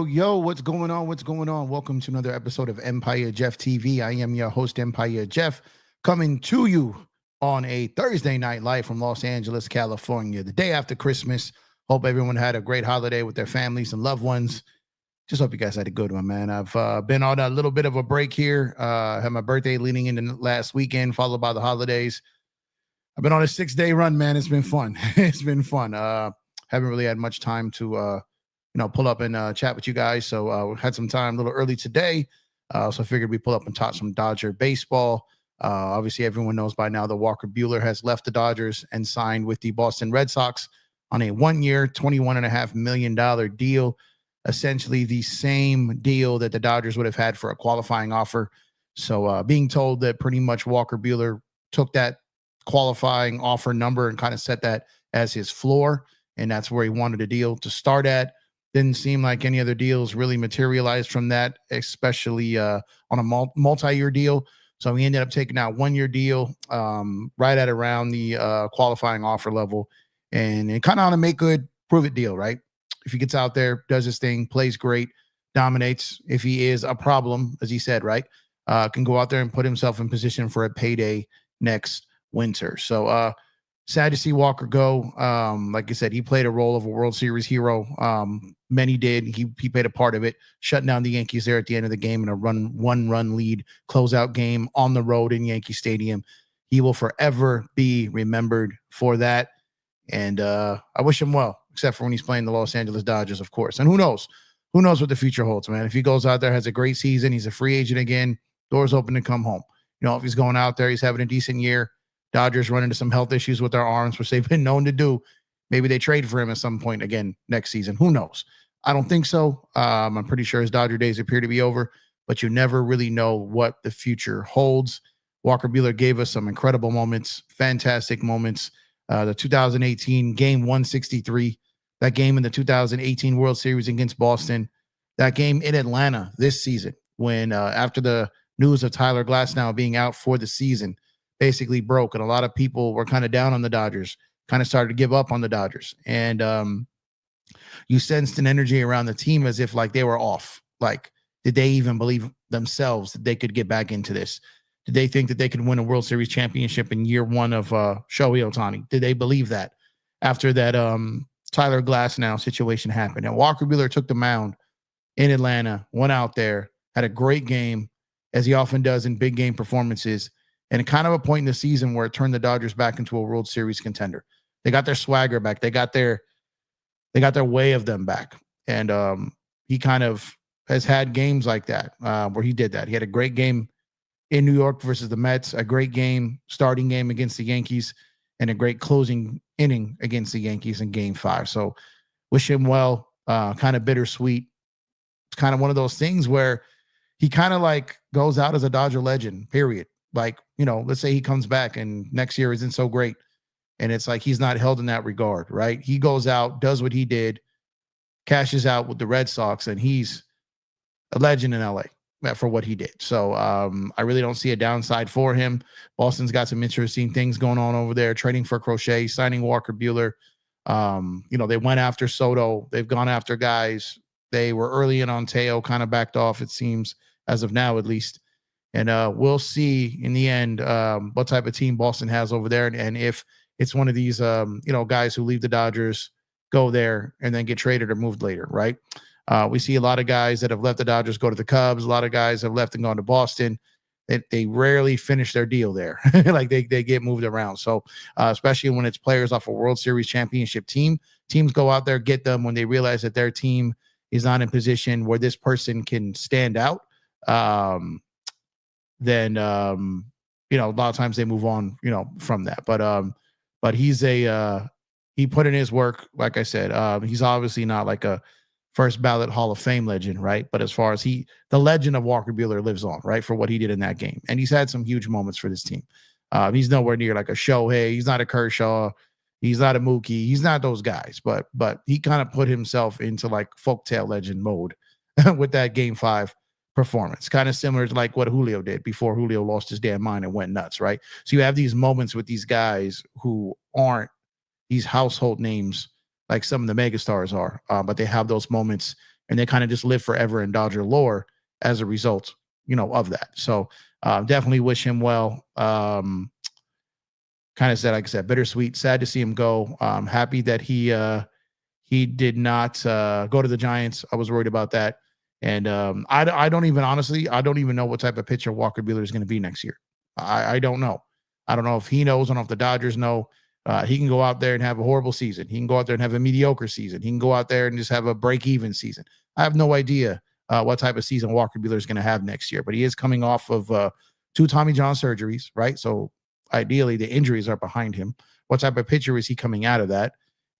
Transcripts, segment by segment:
Yo, what's going on? Welcome to another episode of EmpireJeffTV. I am your host, Empire Jeff, coming to you on a Thursday night live from Los Angeles, California, the day after Christmas. Hope everyone had a great holiday with their families and loved ones. Just hope you guys had a good one, man. I've been on a little bit of a break here. Had my birthday leading into last weekend, followed by the holidays. I've been on a 6-day run, man. It's been fun. Haven't really had much time to pull up and chat with you guys. So had some time a little early today. So I figured we pull up and talk some Dodger baseball. Obviously, everyone knows by now that Walker Buehler has left the Dodgers and signed with the Boston Red Sox on a 1-year, $21.5 million deal. Essentially the same deal that the Dodgers would have had for a qualifying offer. So being told that pretty much Walker Buehler took that qualifying offer number and kind of set that as his floor. And that's where he wanted a deal to start at. Didn't seem like any other deals really materialized from that, especially on a multi-year deal. So we ended up taking out 1-year deal right at around the qualifying offer level. And kind of on a make good, prove it deal, right? If he gets out there, does his thing, plays great, dominates. If he is a problem, as he said, right, can go out there and put himself in position for a payday next winter. So sad to see Walker go. Like I said, he played a role of a World Series hero. Many did. He played a part of it, shutting down the Yankees there at the end of the game in a one-run lead closeout game on the road in Yankee Stadium. He will forever be remembered for that. And I wish him well, except for when he's playing the Los Angeles Dodgers, of course. And who knows what the future holds, man. If he goes out there, has a great season, he's a free agent again, doors open to come home. If he's going out there, he's having a decent year. Dodgers run into some health issues with their arms, which they've been known to do. Maybe they trade for him at some point again next season. Who knows? I don't think so. I'm pretty sure his Dodger days appear to be over, but you never really know what the future holds. Walker Buehler gave us some incredible moments, fantastic moments. The 2018 game 163, that game in the 2018 World Series against Boston, that game in Atlanta this season when after the news of Tyler Glasnow being out for the season basically broke, and a lot of people were kind of down on the Dodgers. kind of started to give up on the Dodgers. And you sensed an energy around the team as if like they were off. Like, did they even believe themselves that they could get back into this? Did they think that they could win a World Series championship in year one of Shohei Ohtani? Did they believe that after that Tyler Glasnow situation happened? And Walker Buehler took the mound in Atlanta, went out there, had a great game, as he often does in big game performances, and kind of a point in the season where it turned the Dodgers back into a World Series contender. They got their swagger back. They got their way of them back. And he kind of has had games like that where he did that. He had a great game in New York versus the Mets, a great game, starting game against the Yankees, and a great closing inning against the Yankees in Game 5. So wish him well. Kind of bittersweet. It's kind of one of those things where he kind of like goes out as a Dodger legend, period. Like, you know, let's say he comes back and next year isn't so great. And it's like he's not held in that regard, right? He goes out, does what he did, cashes out with the Red Sox, and he's a legend in LA for what he did. So I really don't see a downside for him. Boston's got some interesting things going on over there, trading for Crochet, signing Walker Buehler. You know, they went after Soto. They've gone after guys. They were early in on Teo, kind of backed off, it seems, as of now at least. And we'll see in the end what type of team Boston has over there, and if it's one of these, you know, guys who leave the Dodgers, go there, and then get traded or moved later, right? We see a lot of guys that have left the Dodgers go to the Cubs. A lot of guys have left and gone to Boston. They rarely finish their deal there. Like they get moved around. So especially when it's players off a World Series championship team, teams go out there, get them when they realize that their team is not in position where this person can stand out. Then you know, a lot of times they move on, you know, from that. But he's he put in his work. Like I said, he's obviously not like a first ballot Hall of Fame legend, right? But as far as the legend of Walker Buehler lives on, right? For what he did in that game. And he's had some huge moments for this team. He's nowhere near like a Shohei. He's not a Kershaw. He's not a Mookie. He's not those guys. But he kind of put himself into like folktale legend mode with that Game 5 performance, kind of similar to like what Julio did before Julio lost his damn mind and went nuts, right? So you have these moments with these guys who aren't these household names like some of the megastars are, but they have those moments and they kind of just live forever in Dodger lore as a result, you know, of that. So definitely wish him well. Kind of said, like I said, bittersweet, sad to see him go. Happy that he did not go to the Giants. I was worried about that. And I don't even, honestly, I don't even know what type of pitcher Walker Buehler is going to be next year. I don't know. I don't know if he knows. I don't know if the Dodgers know. He can go out there and have a horrible season. He can go out there and have a mediocre season. He can go out there and just have a break-even season. I have no idea what type of season Walker Buehler is going to have next year. But he is coming off of 2 Tommy John surgeries, right? So ideally, the injuries are behind him. What type of pitcher is he coming out of that?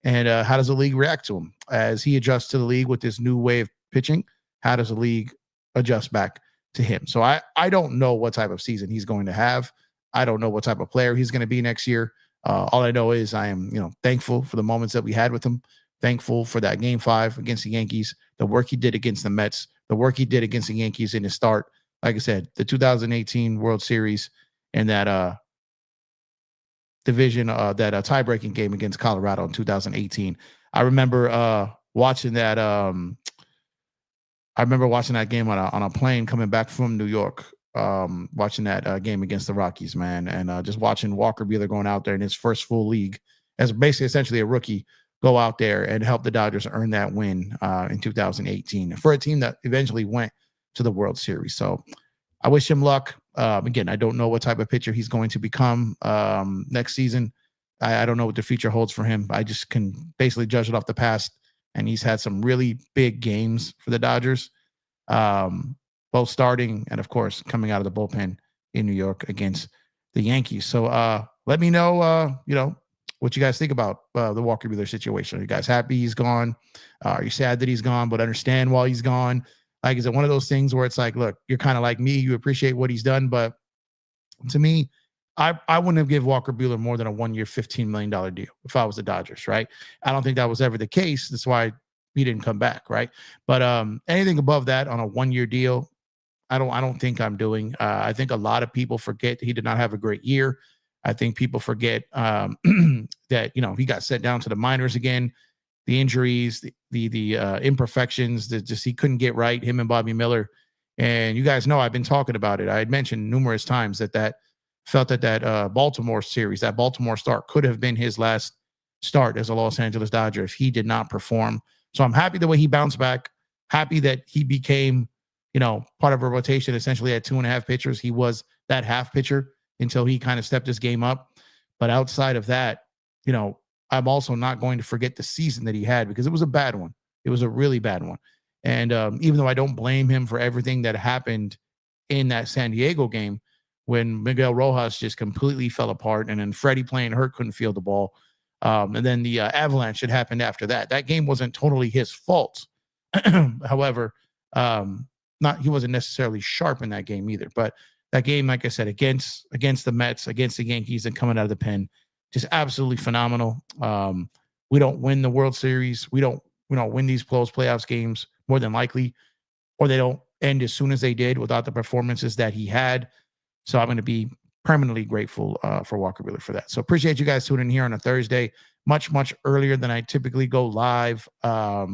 And how does the league react to him as he adjusts to the league with this new way of pitching? How does the league adjust back to him? So I don't know what type of season he's going to have. I don't know what type of player he's going to be next year. All I know is I am, you know, thankful for the moments that we had with him. Thankful for that Game 5 against the Yankees, the work he did against the Mets, the work he did against the Yankees in his start. Like I said, the 2018 World Series and that division, that tie-breaking game against Colorado in 2018. I remember watching that. I remember watching that game on a plane coming back from New York, watching that game against the Rockies, man. And just watching Walker Buehler going out there in his first full league as basically essentially a rookie, go out there and help the Dodgers earn that win in 2018 for a team that eventually went to the World Series. So I wish him luck. Again, I don't know what type of pitcher he's going to become next season. I don't know what the future holds for him. I just can basically judge it off the past. And he's had some really big games for the Dodgers, both starting and, of course, coming out of the bullpen in New York against the Yankees. So let me know, you know, what you guys think about the Walker Buehler situation. Are you guys happy he's gone? Are you sad that he's gone, but understand why he's gone? Like, is it one of those things where it's like, look, you're kind of like me. You appreciate what he's done. But to me, I wouldn't have given Walker Buehler more than a 1-year, $15 million deal if I was the Dodgers, right? I don't think that was ever the case. That's why he didn't come back, right? But anything above that on a 1-year deal, I don't think I'm doing. I think a lot of people forget he did not have a great year. I think people forget that that, he got sent down to the minors again. The injuries, the imperfections that just he couldn't get right, him and Bobby Miller. And you guys know I've been talking about it. I had mentioned numerous times that felt that Baltimore series, that Baltimore start could have been his last start as a Los Angeles Dodger if he did not perform. So I'm happy the way he bounced back, happy that he became, part of a rotation, essentially at 2.5 pitchers. He was that half pitcher until he kind of stepped his game up. But outside of that, I'm also not going to forget the season that he had because it was a bad one. It was a really bad one. And even though I don't blame him for everything that happened in that San Diego game, when Miguel Rojas just completely fell apart and then Freddie playing hurt, couldn't field the ball. And then the avalanche had happened after that. That game wasn't totally his fault. However, he wasn't necessarily sharp in that game either. But that game, like I said, against the Mets, against the Yankees and coming out of the pen, just absolutely phenomenal. We don't win the World Series. We don't win these close playoffs games more than likely, or they don't end as soon as they did without the performances that he had. So I'm going to be permanently grateful for Walker Buehler for that. So appreciate you guys tuning in here on a Thursday, much, much earlier than I typically go live. I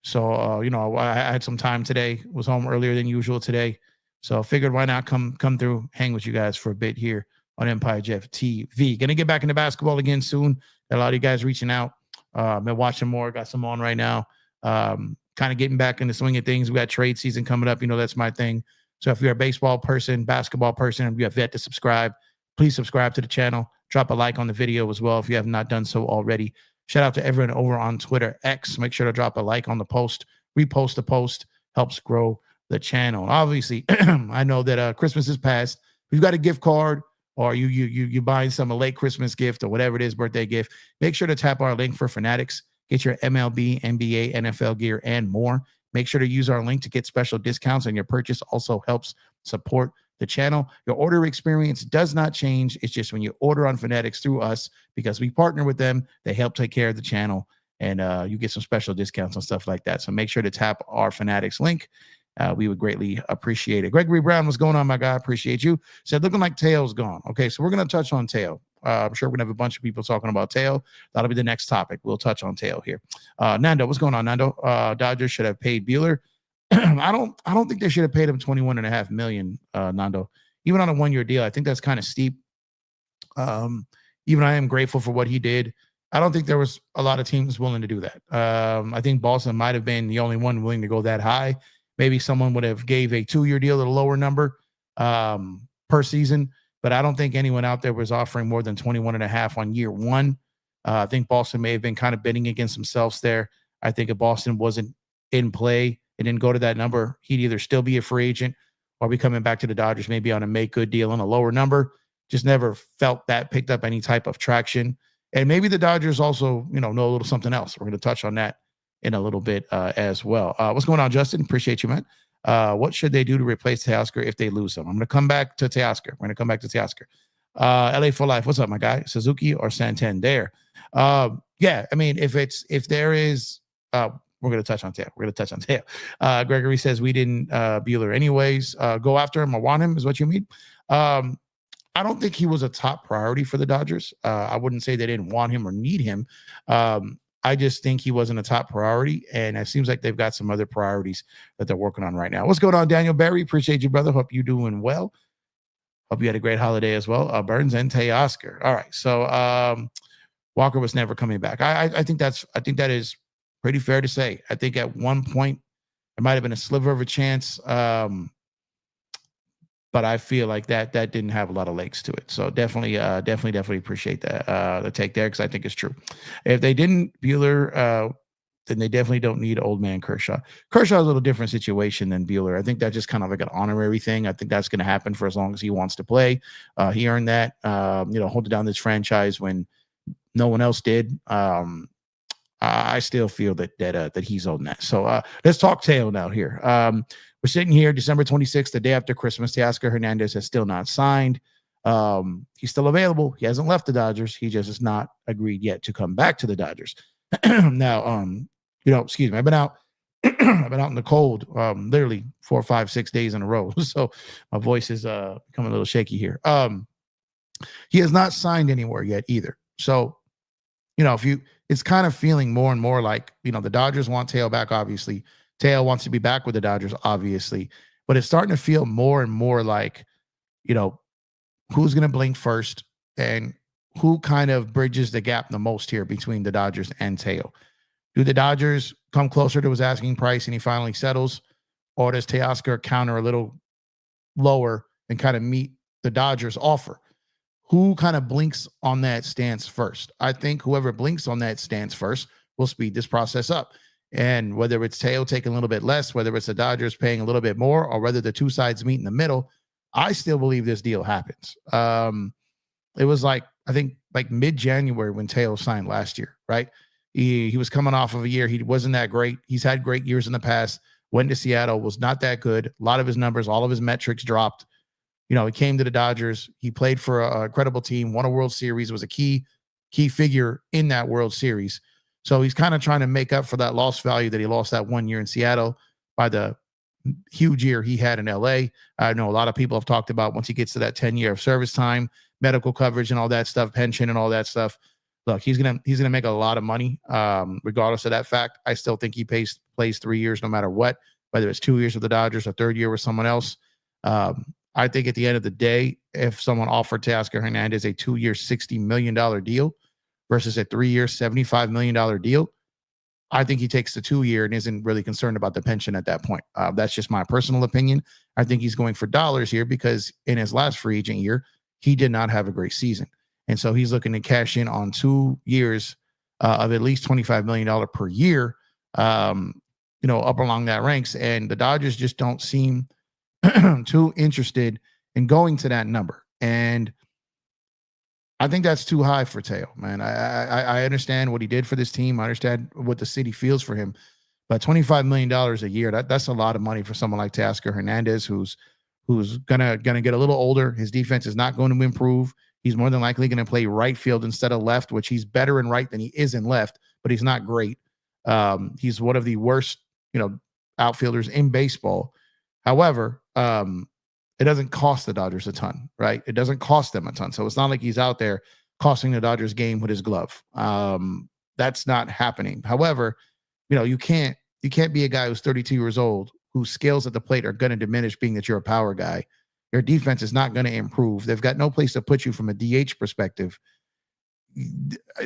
had some time today, was home earlier than usual today. So I figured why not come through, hang with you guys for a bit here on EmpireJeffTV. Going to get back into basketball again soon. A lot of you guys reaching out. Been watching more. Got some on right now. Kind of getting back in the swing of things. We got trade season coming up. That's my thing. So if you're a baseball person, basketball person, and you have yet to subscribe, please subscribe to the channel. Drop a like on the video as well if you have not done so already. Shout out to everyone over on Twitter X. Make sure to drop a like on the post. Repost the post. Helps grow the channel. Obviously, I know that Christmas is past. If you've got a gift card, or you buying a late Christmas gift or whatever it is, birthday gift, make sure to tap our link for Fanatics. Get your MLB, NBA, NFL gear, and more. Make sure to use our link to get special discounts, and your purchase also helps support the channel. Your order experience does not change. It's just when you order on Fanatics through us, because we partner with them, they help take care of the channel, and you get some special discounts and stuff like that. So make sure to tap our Fanatics link. We would greatly appreciate it. Gregory Brown, what's going on, my guy? Appreciate you. Said, looking like Teo's gone. Okay, so we're going to touch on Teo. I'm sure we're going to have a bunch of people talking about Teo. That'll be the next topic. We'll touch on Teo here. Nando, what's going on, Nando? Dodgers should have paid Buehler. I don't think they should have paid him $21.5 million, Nando. Even on a 1-year deal, I think that's kind of steep. Even I am grateful for what he did. I don't think there was a lot of teams willing to do that. I think Boston might have been the only one willing to go that high. Maybe someone would have gave a 2-year deal at a lower number per season, but I don't think anyone out there was offering more than 21.5 on year one. I think Boston may have been kind of bidding against themselves there. I think if Boston wasn't in play and didn't go to that number, he'd either still be a free agent or be coming back to the Dodgers, maybe on a make good deal on a lower number. Just never felt that picked up any type of traction. And maybe the Dodgers also, know a little something else. We're going to touch on that in a little bit as well. What's going on, Justin? Appreciate you, man. What should they do to replace Teoscar if they lose him? I'm going to come back to Teoscar. We're going to come back to Teoscar. LA for life. What's up, my guy? Suzuki or Santander? Yeah, I mean, if there is, we're going to touch on Teo. We're going to touch on Teo. Gregory says we didn't Buehler anyways. Go after him or want him is what you mean. I don't think he was a top priority for the Dodgers. I wouldn't say they didn't want him or need him. I just think he wasn't a top priority, and it seems like they've got some other priorities that they're working on right now. What's going on, Daniel Berry? Appreciate you, brother. Hope you're doing well. Hope you had a great holiday as well. Burns and Teoscar. All right, so Walker was never coming back. I think that is pretty fair to say. I think at one point there might have been a sliver of a chance, but I feel like that didn't have a lot of legs to it. So definitely appreciate that the take there, because I think it's true. If they didn't Buehler, then they definitely don't need old man Kershaw. Kershaw's a little different situation than Buehler. I think that's just kind of like an honorary thing. I think that's going to happen for as long as he wants to play. He earned that, holding down this franchise when no one else did. I still feel that he's on that. So let's talk Teo now here. We're sitting here December 26th, the day after Christmas. Teoscar Hernandez has still not signed. He's still available. He hasn't left the Dodgers. He just has not agreed yet to come back to the Dodgers. Now, excuse me. I've been out in the cold, literally 4, 5, 6 days in a row. So my voice is becoming a little shaky here. He has not signed anywhere yet either. So, it's kind of feeling more and more like, the Dodgers want Teo back, obviously. Teo wants to be back with the Dodgers, obviously. But it's starting to feel more and more like, who's going to blink first and who kind of bridges the gap the most here between the Dodgers and Teo. Do the Dodgers come closer to his asking price and he finally settles? Or does Teoscar counter a little lower and kind of meet the Dodgers offer? Who kind of blinks on that stance first? I think whoever blinks on that stance first will speed this process up. And whether it's Teo taking a little bit less, whether it's the Dodgers paying a little bit more, or whether the two sides meet in the middle, I still believe this deal happens. It was I think mid-January when Teo signed last year, right? He was coming off of a year. He wasn't that great. He's had great years in the past. Went to Seattle, was not that good. A lot of his numbers, all of his metrics dropped. He came to the Dodgers. He played for a credible team, won a World Series, was a key figure in that World Series. So he's kind of trying to make up for that lost value that he lost that 1 year in Seattle by the huge year he had in LA. I know a lot of people have talked about once he gets to that 10 year of service time, medical coverage and all that stuff, pension and all that stuff. Look, he's gonna make a lot of money, regardless of that fact. I still think he plays 3 years no matter what, whether it's 2 years with the Dodgers or third year with someone else. I think at the end of the day, if someone offered Teoscar Hernandez a 2 year, $60 million deal versus a 3 year, $75 million deal, I think he takes the 2 year and isn't really concerned about the pension at that point. That's just my personal opinion. I think he's going for dollars here because in his last free agent year, he did not have a great season. And so he's looking to cash in on 2 years of at least $25 million per year, up along that ranks. And the Dodgers just don't seem too interested in going to that number. And I think that's too high for Teo, man. I understand what he did for this team. I understand what the city feels for him. But $25 million a year, that's a lot of money for someone like Teoscar Hernandez, who's gonna get a little older. His defense is not going to improve. He's more than likely going to play right field instead of left, which he's better in right than he is in left, but he's not great. He's one of the worst, outfielders in baseball. However, it doesn't cost the Dodgers a ton, right? It doesn't cost them a ton. So it's not like he's out there costing the Dodgers game with his glove. That's not happening. However, you can't be a guy who's 32 years old, whose skills at the plate are going to diminish being that you're a power guy. Your defense is not going to improve. They've got no place to put you from a DH perspective.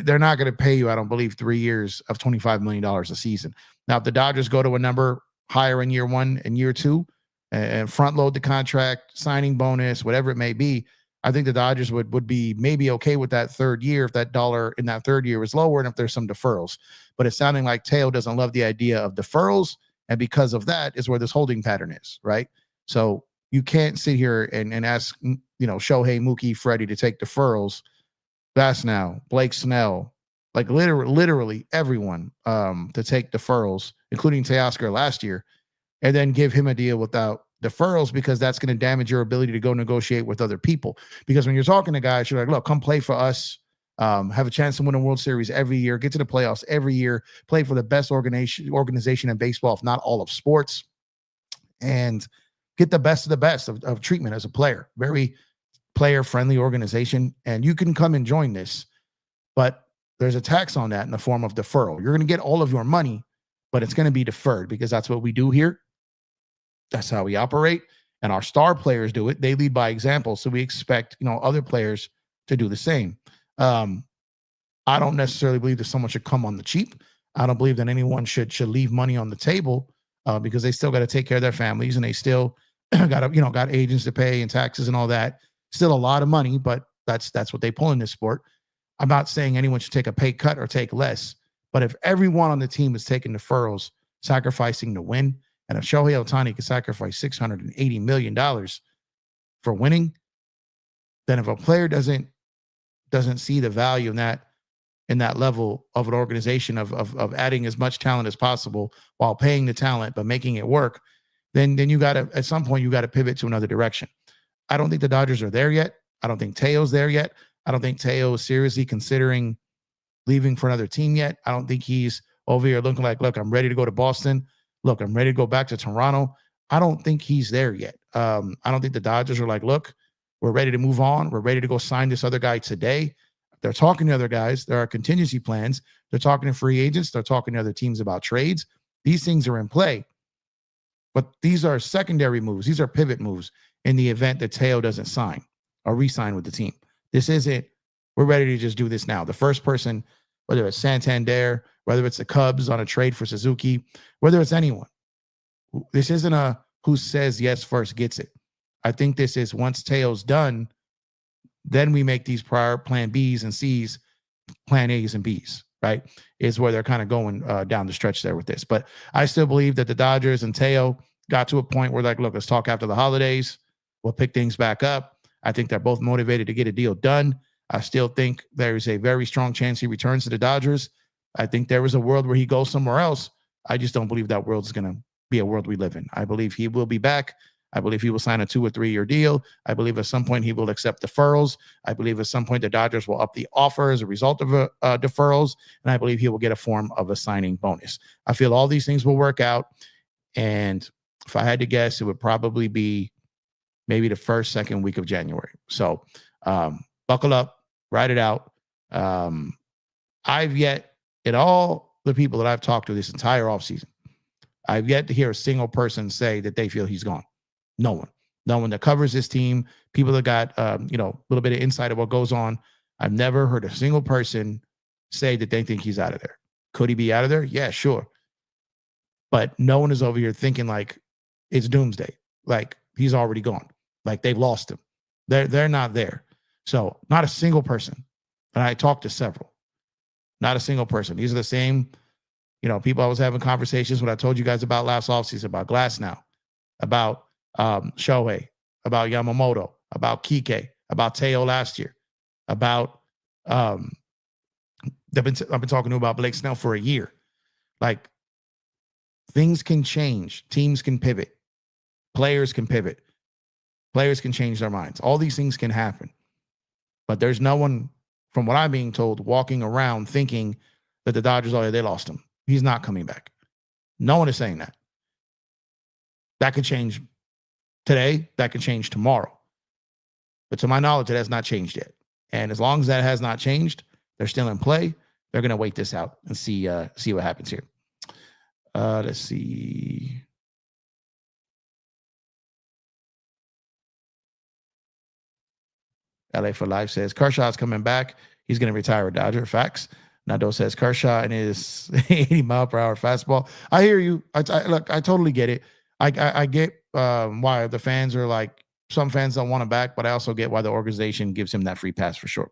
They're not going to pay you, I don't believe, 3 years of $25 million a season. Now, if the Dodgers go to a number higher in year one and year two, and front load the contract, signing bonus, whatever it may be, I think the Dodgers would be maybe okay with that third year if that dollar in that third year is lower and if there's some deferrals. But it's sounding like Teo doesn't love the idea of deferrals, and because of that is where this holding pattern is, right? So you can't sit here and ask, Shohei, Mookie, Freddie to take deferrals. That's now Blake Snell, like literally everyone to take deferrals, including Teoscar last year, and then give him a deal without deferrals, because that's going to damage your ability to go negotiate with other people. Because when you're talking to guys, you're like, look, come play for us, have a chance to win a World Series every year, get to the playoffs every year, play for the best organization in baseball, if not all of sports, and get the best of the best of treatment as a player. Very player-friendly organization, and you can come and join this, but there's a tax on that in the form of deferral. You're going to get all of your money, but it's going to be deferred, because that's what we do here. That's how we operate, and our star players do it. They lead by example, so we expect other players to do the same. I don't necessarily believe that someone should come on the cheap. I don't believe that anyone should leave money on the table, because they still got to take care of their families, and they still got agents to pay and taxes and all that. Still a lot of money, but that's what they pull in this sport. I'm not saying anyone should take a pay cut or take less, but if everyone on the team is taking deferrals, sacrificing to win, and if Shohei Ohtani can sacrifice $680 million for winning, then if a player doesn't see the value in that level of an organization of adding as much talent as possible while paying the talent but making it work, then you got to, at some point, you got to pivot to another direction. I don't think the Dodgers are there yet. I don't think Teo's there yet. I don't think Teo is seriously considering leaving for another team yet. I don't think he's over here looking like, look, I'm ready to go to Boston. Look, I'm ready to go back to Toronto. I don't think he's there yet. I don't think the Dodgers are like, look, we're ready to move on. We're ready to go sign this other guy today. They're talking to other guys. There are contingency plans. They're talking to free agents. They're talking to other teams about trades. These things are in play. But these are secondary moves. These are pivot moves in the event that Teo doesn't sign or re-sign with the team. This isn't, we're ready to just do this now. The first person, whether it's Santander, whether it's the Cubs on a trade for Suzuki, whether it's anyone, this isn't a who says yes first gets it. I think this is once Teo's done, then we make these prior plan Bs and Cs, plan As and Bs, right? Is where they're kind of going down the stretch there with this. But I still believe that the Dodgers and Teo got to a point where like, look, let's talk after the holidays. We'll pick things back up. I think they're both motivated to get a deal done. I still think there is a very strong chance he returns to the Dodgers. I think there is a world where he goes somewhere else. I just don't believe that world is going to be a world we live in. I believe he will be back. I believe he will sign a 2 or 3 year deal. I believe at some point he will accept deferrals. I believe at some point the Dodgers will up the offer as a result of deferrals. And I believe he will get a form of a signing bonus. I feel all these things will work out. And if I had to guess, it would probably be maybe the first, second week of January. So buckle up, ride it out. I've yet, in all the people that I've talked to this entire offseason, I've yet to hear a single person say that they feel he's gone. No one that covers this team, people that got, a little bit of insight of what goes on. I've never heard a single person say that they think he's out of there. Could he be out of there? Yeah, sure. But no one is over here thinking like it's doomsday. Like he's already gone. Like they've lost him. They're not there. So not a single person. And I talked to several. Not a single person. These are the same, people I was having conversations with. I told you guys about last offseason, about Glasnow, about Shohei, about Yamamoto, about Kike, about Teo last year, about I've been talking to about Blake Snell for a year. Like things can change, teams can pivot, players can pivot, players can change their minds. All these things can happen, but there's no one, from what I'm being told, walking around thinking that the Dodgers, they lost him. He's not coming back. No one is saying that. That could change today. That could change tomorrow. But to my knowledge, it has not changed yet. And as long as that has not changed, they're still in play. They're going to wait this out and see what happens here. Let's see. LA for Life says Kershaw's coming back. He's going to retire a Dodger. Facts. Nando says Kershaw and his 80-mile-per-hour fastball. I hear you. Look, I totally get it. I get why the fans are like, some fans don't want him back, but I also get why the organization gives him that free pass for sure.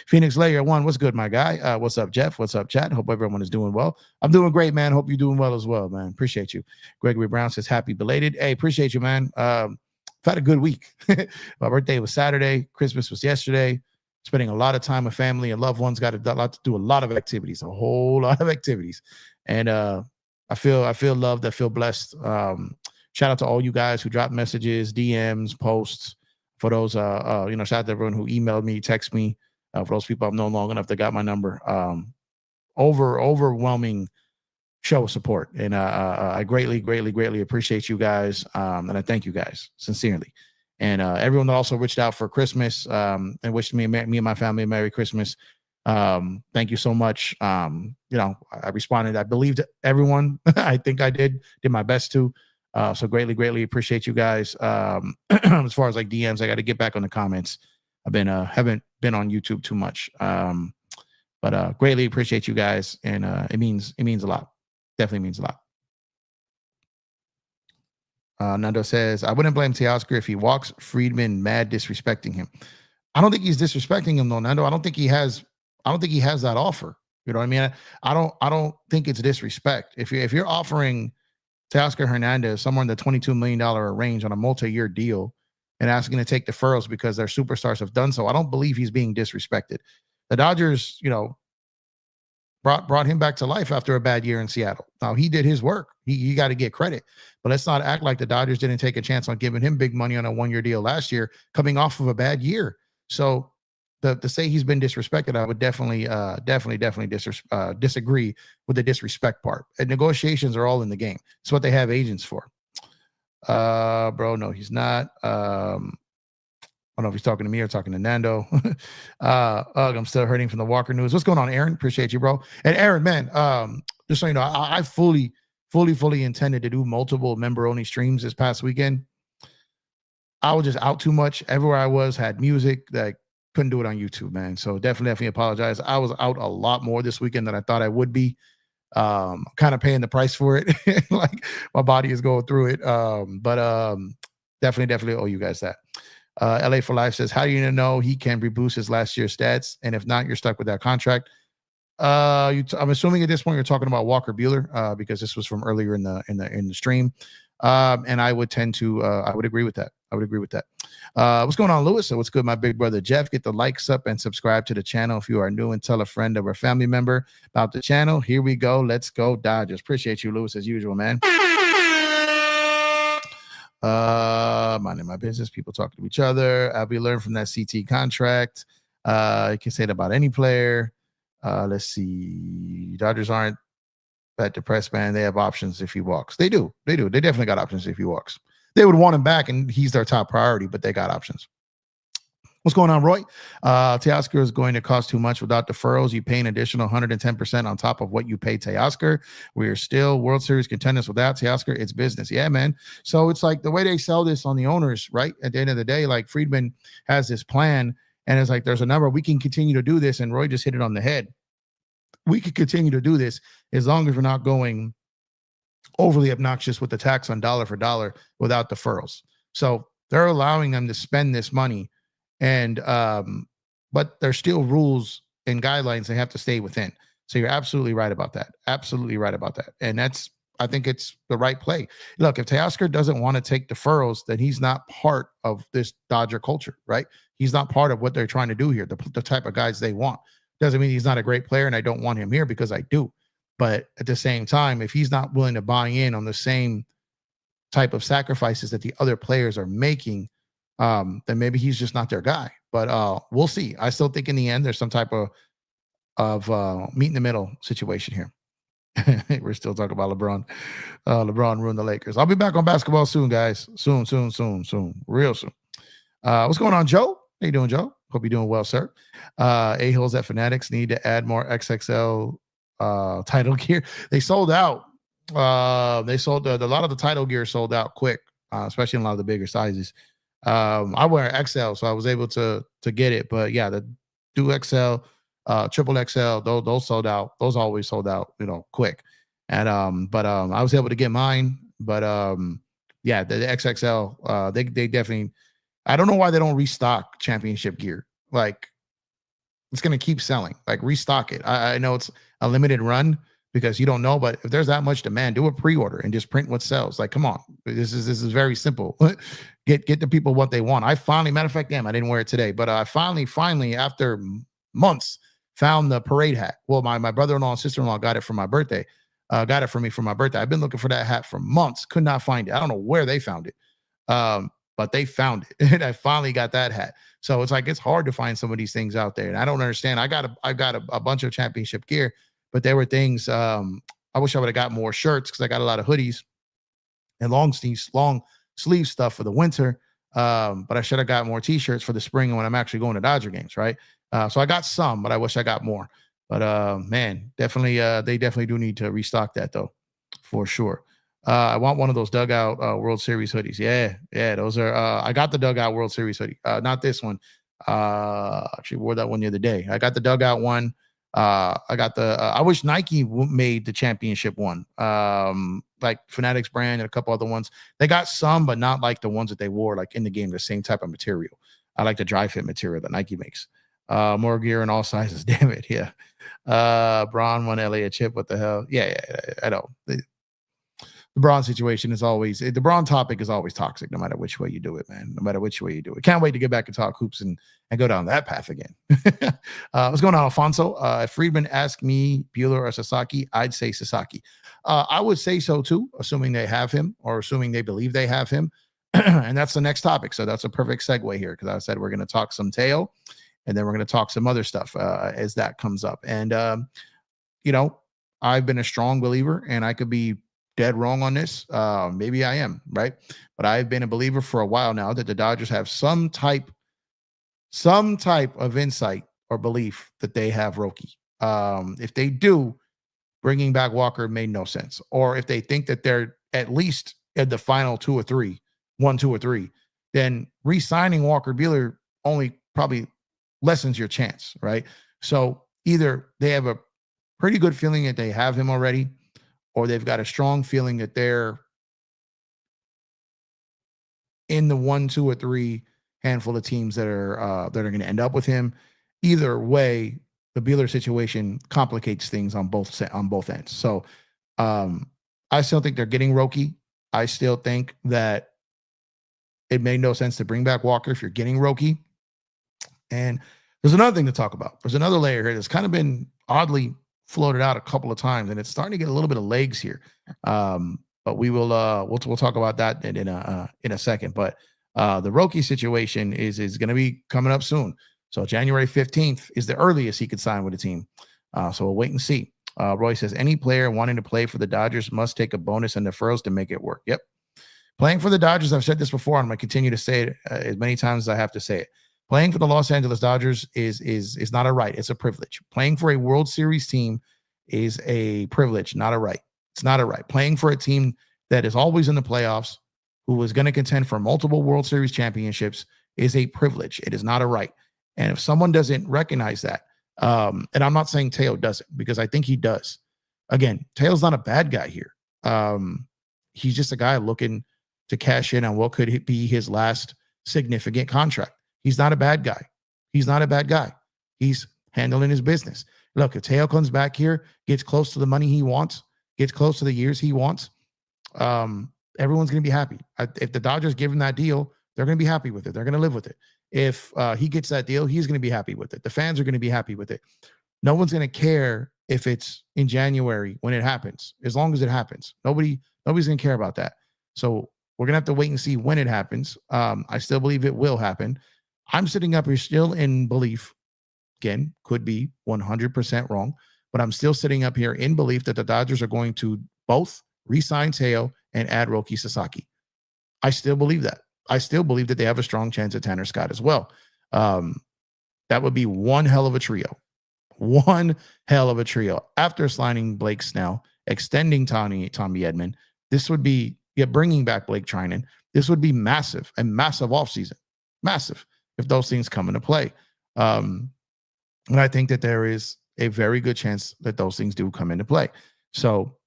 Phoenix Layer 1, what's good, my guy? What's up, Jeff? What's up, chat? Hope everyone is doing well. I'm doing great, man. Hope you're doing well as well, man. Appreciate you. Gregory Brown says happy belated. Hey, appreciate you, man. I've had a good week. My birthday was Saturday. Christmas was yesterday. Spending a lot of time with family and loved ones. Got a lot to do, a lot of activities, a whole lot of activities. And I feel loved. I feel blessed. Shout out to all you guys who dropped messages, DMs, posts. For those, shout out to everyone who emailed me, text me. For those people I've known long enough that got my number. Overwhelming show of support. And I greatly appreciate you guys. And I thank you guys sincerely. And everyone that also reached out for Christmas and wished me and my family a Merry Christmas. Thank you so much. I responded. I believed everyone. I think I did my best to. So greatly appreciate you guys. As far as like DMs, I got to get back on the comments. I've been haven't been on YouTube too much. But greatly appreciate you guys, and it means a lot. Definitely means a lot. Nando says, I wouldn't blame Teoscar if he walks Friedman mad disrespecting him. I don't think he's disrespecting him though, Nando. I don't think he has that offer. You know what I mean? I don't think it's disrespect. If you're offering Teoscar Hernandez somewhere in the $22 million range on a multi-year deal and asking to take deferrals because their superstars have done so, I don't believe he's being disrespected. The Dodgers, brought him back to life after a bad year in Seattle. Now, he did his work. He got to get credit. But let's not act like the Dodgers didn't take a chance on giving him big money on a one-year deal last year, coming off of a bad year. So to say he's been disrespected, I would definitely disagree with the disrespect part. And negotiations are all in the game. It's what they have agents for. Bro, no, he's not. don't know if he's talking to me or talking to Nando. I'm still hurting from the Walker news. What's going on, Aaron? Appreciate you, bro. And Aaron, man, just so you know, I fully intended to do multiple member-only streams this past weekend. I was just out too much. Everywhere I was had music that couldn't do it on YouTube, man. So definitely apologize. I was out a lot more this weekend than I thought I would be. Kind of paying the price for it. Like my body is going through it. But definitely owe you guys that. LA for Life says, how do you know he can reboost his last year's stats? And if not, you're stuck with that contract. I'm assuming at this point you're talking about Walker Buehler, because this was from earlier in the stream. And I would agree with that. What's going on, Lewis? So what's good, my big brother Jeff? Get the likes up and subscribe to the channel if you are new, and tell a friend or a family member about the channel. Here we go. Let's go Dodgers. Appreciate you, Lewis, as usual, man. Minding my business. People talking to each other. We learned from that CT contract. You can say it about any player. Let's see. Dodgers aren't that depressed, man. They have options if he walks. They do. They definitely got options if he walks. They would want him back, and he's their top priority, but they got options. What's going on, Roy? Teoscar is going to cost too much without deferrals. You pay an additional 110% on top of what you pay Teoscar. We are still World Series contenders without Teoscar. It's business. Yeah, man. So it's like the way they sell this on the owners, right? At the end of the day, like Friedman has this plan, and it's like there's a number. We can continue to do this, and Roy just hit it on the head. We could continue to do this as long as we're not going overly obnoxious with the tax on dollar for dollar without deferrals. So they're allowing them to spend this money, and but there's still rules and guidelines they have to stay within. So you're absolutely right about that. And I think it's the right play. Look, if Teoscar doesn't want to take deferrals, then he's not part of this Dodger culture, right? He's not part of what they're trying to do here, the type of guys they want. Doesn't mean he's not a great player, and I don't want him here, because I do. But at the same time, if he's not willing to buy in on the same type of sacrifices that the other players are making, then maybe he's just not their guy. But we'll see. I still think in the end there's some type of meet in the middle situation here. We're still talking about LeBron. LeBron ruined the Lakers. I'll be back on basketball soon, guys. Soon. Real soon. What's going on, Joe? How you doing, Joe? Hope you're doing well, sir. A-holes at Fanatics need to add more XXL title gear. They sold out. They sold a lot of the title gear sold out quick, especially in a lot of the bigger sizes. I wear XL, so I was able to get it. But yeah, the do XL, triple XL, those sold out. Those always sold out, quick. And I was able to get mine. But yeah, the XXL, they definitely. I don't know why they don't restock championship gear. Like, it's going to keep selling. Like, restock it. I know it's a limited run because you don't know, but if there's that much demand, do a pre-order and just print what sells. Like, come on. This is very simple. Get the people what they want. I finally, matter of fact, I didn't wear it today, but I finally, after months, found the parade hat. Well, my brother-in-law and sister-in-law got it for my birthday. Got it for me for my birthday. I've been looking for that hat for months. Could not find it. I don't know where they found it. But they found it, and I finally got that hat. So it's like, it's hard to find some of these things out there, and I don't understand. I got a bunch of championship gear, but there were things. I wish I would have got more shirts, because I got a lot of hoodies and long sleeve stuff for the winter. But I should have got more t-shirts for the spring when I'm actually going to Dodger games, right? So I got some, but I wish I got more. But man, definitely, they definitely do need to restock that though, for sure. I want one of those Dugout World Series hoodies. Yeah, those are. I got the Dugout World Series hoodie. Not this one. Actually wore that one the other day. I got the Dugout one. I got the. I wish Nike made the championship one. Like Fanatics brand and a couple other ones. They got some, but not like the ones that they wore like in the game. The same type of material. I like the dry fit material that Nike makes. More gear in all sizes. Damn it. Yeah. Braun won LA a chip. What the hell? Yeah. I know. The Braun situation is always, the Braun topic is always toxic, no matter which way you do it, man. No matter which way you do it. Can't wait to get back and talk hoops and go down that path again. What's going on, Alfonso? If Friedman asked me, Buehler or Sasaki, I'd say Sasaki. I would say so too, assuming they have him, or assuming they believe they have him. And that's the next topic. So that's a perfect segue here, because I said we're going to talk some Teo, and then we're going to talk some other stuff as that comes up. And, I've been a strong believer, and I could be dead wrong on this. Maybe I am, right? But I've been a believer for a while now that the Dodgers have some type some type of insight or belief that they have Roki. If they do, bringing back Walker made no sense. Or if they think that they're at least at the final 2 or 3, 1, 2, or 3, then re-signing Walker Buehler only probably lessens your chance, right? So either they have a pretty good feeling that they have him already, or they've got a strong feeling that they're in the 1, 2, or 3 handful of teams that are going to end up with him. Either way, the Buehler situation complicates things on both ends. So I still think they're getting Roki. I still think that it made no sense to bring back Walker if you're getting Roki. And there's another thing to talk about. There's another layer here that's kind of been oddly floated out a couple of times, and it's starting to get a little bit of legs here. But we will we'll talk about that in a second. But the Roki situation is going to be coming up soon. So January 15th is the earliest he could sign with a team. So we'll wait and see. Roy says any player wanting to play for the Dodgers must take a bonus and deferrals to make it work. Yep. Playing for the Dodgers, I've said this before, and I'm going to continue to say it as many times as I have to say it. Playing for the Los Angeles Dodgers is not a right. It's a privilege. Playing for a World Series team is a privilege, not a right. It's not a right. Playing for a team that is always in the playoffs, who is going to contend for multiple World Series championships, is a privilege. It is not a right. And if someone doesn't recognize that, and I'm not saying Teo doesn't, because I think he does. Again, Teo's not a bad guy here. He's just a guy looking to cash in on what could be his last significant contract. He's not a bad guy. He's not a bad guy. He's handling his business. Look, if Teo comes back here, gets close to the money he wants, gets close to the years he wants, everyone's going to be happy. If the Dodgers give him that deal, they're going to be happy with it. They're going to live with it. If he gets that deal, he's going to be happy with it. The fans are going to be happy with it. No one's going to care if it's in January when it happens, as long as it happens. Nobody's going to care about that. So we're going to have to wait and see when it happens. I still believe it will happen. I'm sitting up here still in belief. Again, could be 100% wrong, but I'm still sitting up here in belief that the Dodgers are going to both re-sign Teo and add Roki Sasaki. I still believe that. I still believe that they have a strong chance at Tanner Scott as well. That would be one hell of a trio. One hell of a trio. After signing Blake Snell, extending Tommy Edman, this would be bringing back Blake Trinan. This would be massive, a massive offseason. Massive if those things come into play. And I think that there is a very good chance that those things do come into play. So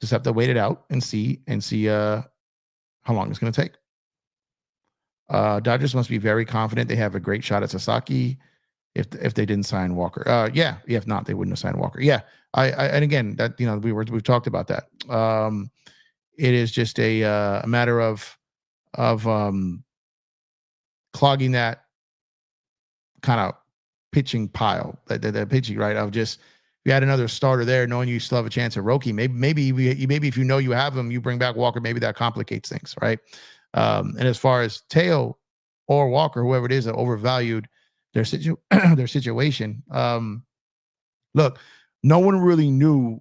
just have to wait it out and see how long it's going to take. Dodgers must be very confident they have a great shot at Sasaki if they didn't sign Walker. Yeah. If not, they wouldn't have signed Walker. Yeah. And again, that we've talked about that. It is just a matter of clogging that kind of pitching pile, that pitching, right? Of just, you had another starter there, knowing you still have a chance at Roki. Maybe if you know you have him, you bring back Walker. Maybe that complicates things, right? And as far as Teo or Walker, whoever it is that overvalued their situation, look, no one really knew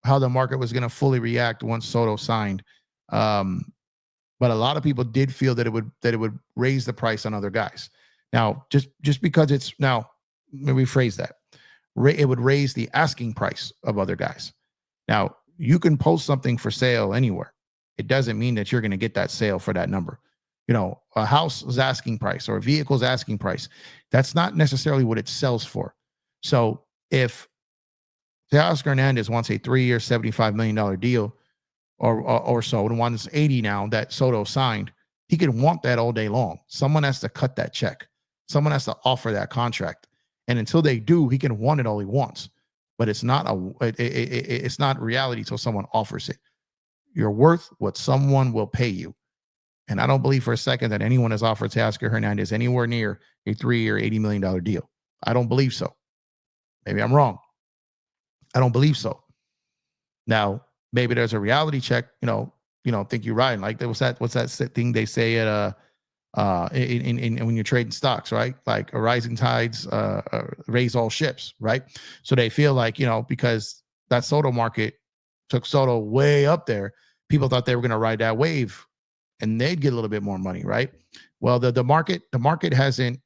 how the market was going to fully react once Soto signed. But a lot of people did feel that it would raise the price on other guys. Now, just because it's now, let me rephrase that. It would raise the asking price of other guys. Now, you can post something for sale anywhere. It doesn't mean that you're going to get that sale for that number. A house's asking price or a vehicle's asking price, that's not necessarily what it sells for. So if Teoscar Hernandez wants a 3-year, $75 million deal or so, and wants 80 now that Soto signed, he could want that all day long. Someone has to cut that check. Someone has to offer that contract. And until they do, he can want it all he wants. But it's not it's not reality till someone offers it. You're worth what someone will pay you. And I don't believe for a second that anyone has offered Teoscar Hernandez anywhere near a 3-year, $80 million deal. I don't believe so. Maybe I'm wrong. I don't believe so. Now, maybe there's a reality check, think you're right. Like what's that thing they say at in when you're trading stocks, right? Like a rising tides raise all ships, right? So they feel like, because that Soto market took Soto way up there, people thought they were going to ride that wave and they'd get a little bit more money, right? Well, the market hasn't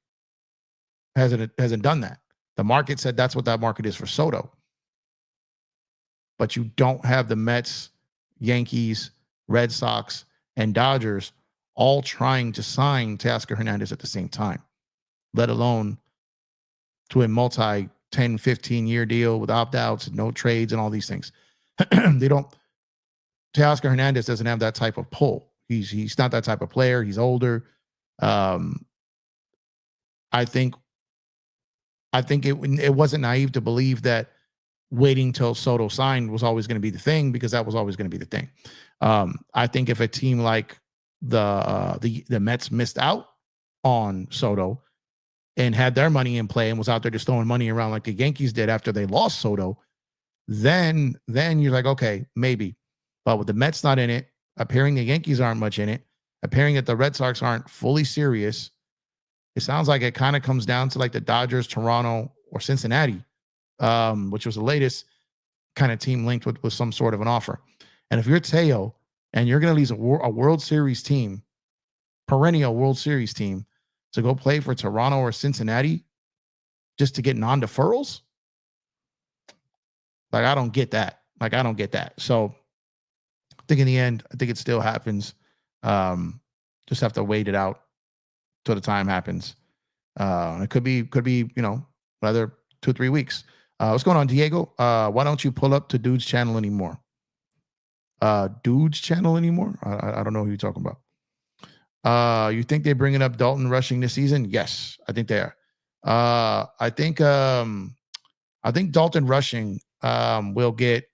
hasn't done that. The market said that's what that market is for Soto. But you don't have the Mets, Yankees, Red Sox, and Dodgers all trying to sign Teoscar Hernandez at the same time, let alone to a multi 10, 15-year deal with opt-outs, no trades, and all these things. They don't. Teoscar Hernandez doesn't have that type of pull. He's not that type of player. He's older. I think it wasn't naive to believe that waiting till Soto signed was always going to be the thing, because that was always going to be the thing. I think if a team like the Mets missed out on Soto and had their money in play and was out there just throwing money around like the Yankees did after they lost Soto, then you're like, okay, maybe. But with the Mets not in it, appearing the Yankees aren't much in it, appearing that the Red Sox aren't fully serious, it sounds like it kind of comes down to like the Dodgers, Toronto, or Cincinnati, which was the latest kind of team linked with some sort of an offer. And if you're Teo and you're going to lose a World Series team, perennial World Series team, to go play for Toronto or Cincinnati just to get non-deferrals, like, I don't get that. So I think in the end, I think it still happens. Just have to wait it out till the time happens. It could be, another 2 or 3 weeks. What's going on, Diego? Why don't you pull up to Dude's channel anymore? Dude's channel anymore? I don't know who you're talking about. You think they're bringing up Dalton rushing this season? Yes, I think they are. I think Dalton rushing will get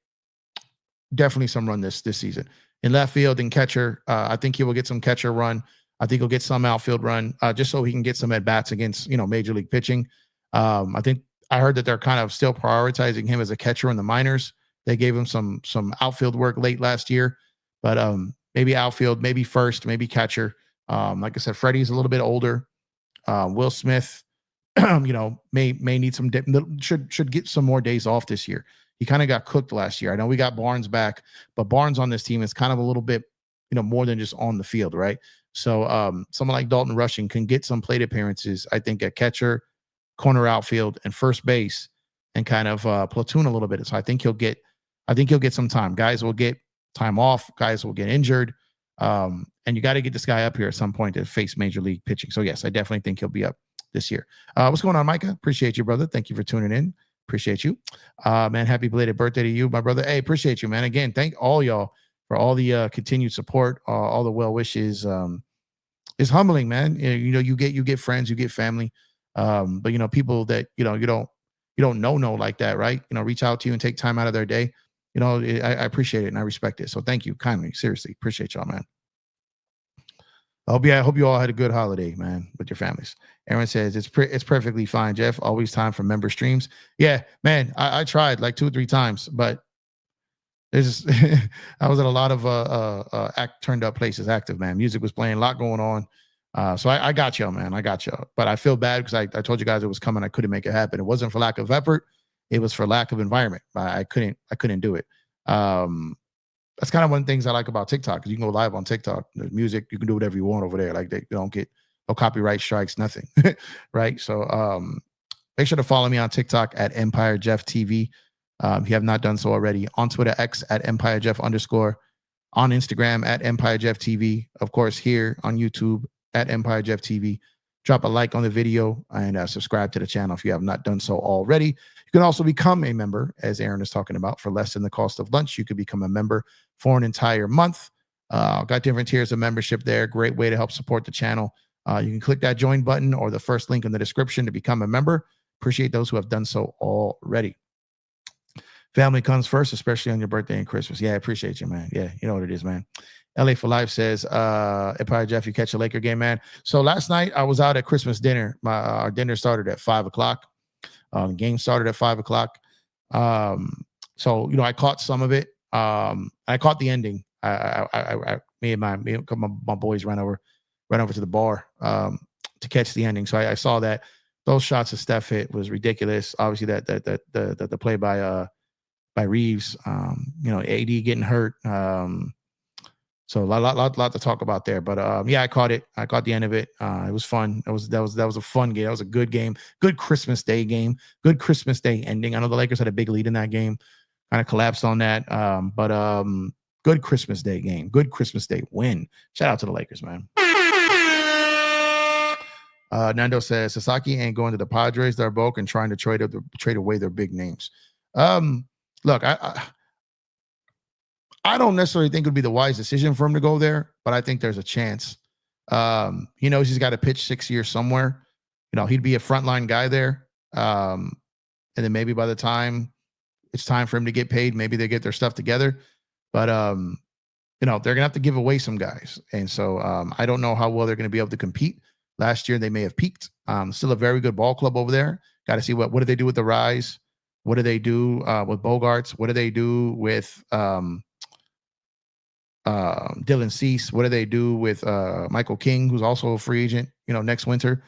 definitely some run this season. In left field and catcher, I think he will get some catcher run. I think he'll get some outfield run, just so he can get some at-bats against, major league pitching. I think I heard that they're kind of still prioritizing him as a catcher in the minors. They gave him some outfield work late last year, but maybe outfield, maybe first, maybe catcher. Like I said, Freddie's a little bit older. Will Smith, may need some should get some more days off this year. He kind of got cooked last year. I know we got Barnes back, but Barnes on this team is kind of a little bit, more than just on the field, right? So someone like Dalton rushing can get some plate appearances, I think, at catcher, corner outfield, and first base, and kind of platoon a little bit. So I think he'll get some time. Guys will get time off. Guys will get injured. And you got to get this guy up here at some point to face major league pitching. So yes, I definitely think he'll be up this year. What's going on, Micah? Appreciate you, brother. Thank you for tuning in. Appreciate you. Man, happy belated birthday to you, my brother. Hey, appreciate you, man. Again, thank all y'all for all the continued support, all the well wishes. It's humbling, man. You get friends, you get family. But people that you don't know like that, right? Reach out to you and take time out of their day. I appreciate it and I respect it. So thank you kindly. Seriously, appreciate y'all, man. I hope you all had a good holiday, man, with your families. Aaron says it's perfectly fine, Jeff. Always time for member streams. Yeah, man, I tried like 2 or 3 times, but there's I was at a lot of turned up places active, man. Music was playing, a lot going on. So I got y'all, man. I got y'all. But I feel bad because I told you guys it was coming. I couldn't make it happen. It wasn't for lack of effort. It was for lack of environment. I couldn't do it. That's kind of one of the things I like about TikTok, because you can go live on TikTok. There's music, you can do whatever you want over there. Like, you don't get no copyright strikes, nothing. Right. So make sure to follow me on TikTok at EmpireJeffTV. If you have not done so already, on Twitter X at EmpireJeff_, on Instagram at EmpireJeffTV, of course, here on YouTube at EmpireJeffTV. Drop a like on the video and subscribe to the channel if you have not done so already. You can also become a member, as Aaron is talking about, for less than the cost of lunch. You could become a member for an entire month. Got different tiers of membership there. Great way to help support the channel. You can click that join button or the first link in the description to become a member. Appreciate those who have done so already. Family comes first, especially on your birthday and Christmas. Yeah, I appreciate you, man. Yeah, you know what it is, man. LA for Life says, Empire Jeff, you catch a Laker game, man. So last night I was out at Christmas dinner. Our dinner started at 5 o'clock. The game started at 5 o'clock. So, I caught some of it. I caught the ending. Me and my boys ran over to the bar to catch the ending. So I saw that. Those shots that Steph hit was ridiculous. Obviously, the play by Reeves. AD getting hurt. So a lot to talk about there. But yeah, I caught it. I caught the end of it. It was fun. That was a fun game. That was a good game. Good Christmas Day game. Good Christmas Day ending. I know the Lakers had a big lead in that game. Kind of collapsed on that. But good Christmas Day game. Good Christmas Day win. Shout out to the Lakers, man. Nando says Sasaki ain't going to the Padres. They're broke and trying to trade away their big names. Look, I don't necessarily think it would be the wise decision for him to go there, but I think there's a chance. He knows he's got to pitch 6 years somewhere. He'd be a frontline guy there. And then maybe by the time it's time for him to get paid, maybe they get their stuff together. But they're gonna have to give away some guys. And so I don't know how well they're gonna be able to compete. Last year they may have peaked. Still a very good ball club over there. Got to see what do they do with the Rise? What do they do with Bogarts? What do they do with Dylan Cease? What do they do with Michael King, who's also a free agent, next winter?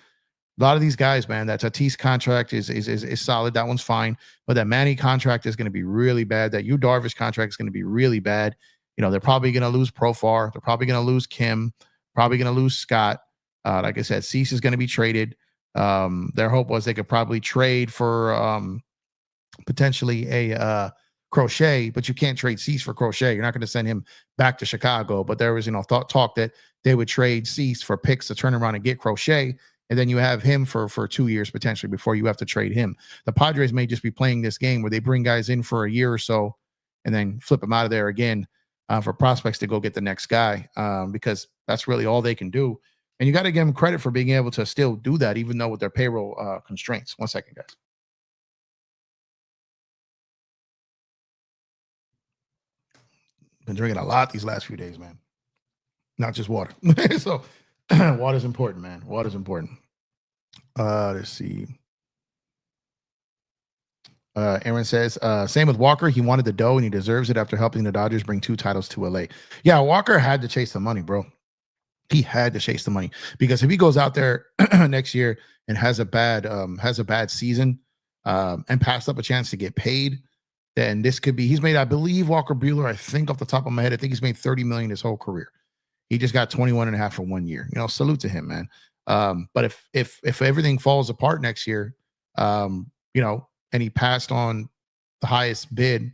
A lot of these guys, man, that Tatis contract is solid. That one's fine. But that Manny contract is going to be really bad. That Yu Darvish contract is going to be really bad. They're probably going to lose Profar. They're probably going to lose Kim. Probably going to lose Scott. Like I said, Cease is going to be traded. Their hope was they could probably trade for potentially a Crochet, but you can't trade Cease for Crochet. You're not going to send him back to Chicago. But there was, talk that they would trade Cease for picks to turn around and get Crochet. And then you have him for 2 years potentially before you have to trade him. The Padres may just be playing this game where they bring guys in for a year or so and then flip them out of there again for prospects to go get the next guy because that's really all they can do. And you got to give them credit for being able to still do that, even though with their payroll constraints. 1 second, guys. Been drinking a lot these last few days, man. Not just water. So water's important, man. Water's important. Let's see. Aaron says, same with Walker. He wanted the dough and he deserves it after helping the Dodgers bring 2 titles to LA. Yeah, Walker had to chase the money, bro. He had to chase the money because if he goes out there next year and has a bad season and passed up a chance to get paid, then this could be, he's made, I believe Walker Buehler, I think off the top of my head, I think he's made $30 million his whole career. He just got 21.5 for 1 year. Salute to him, man. But if everything falls apart next year, and he passed on the highest bid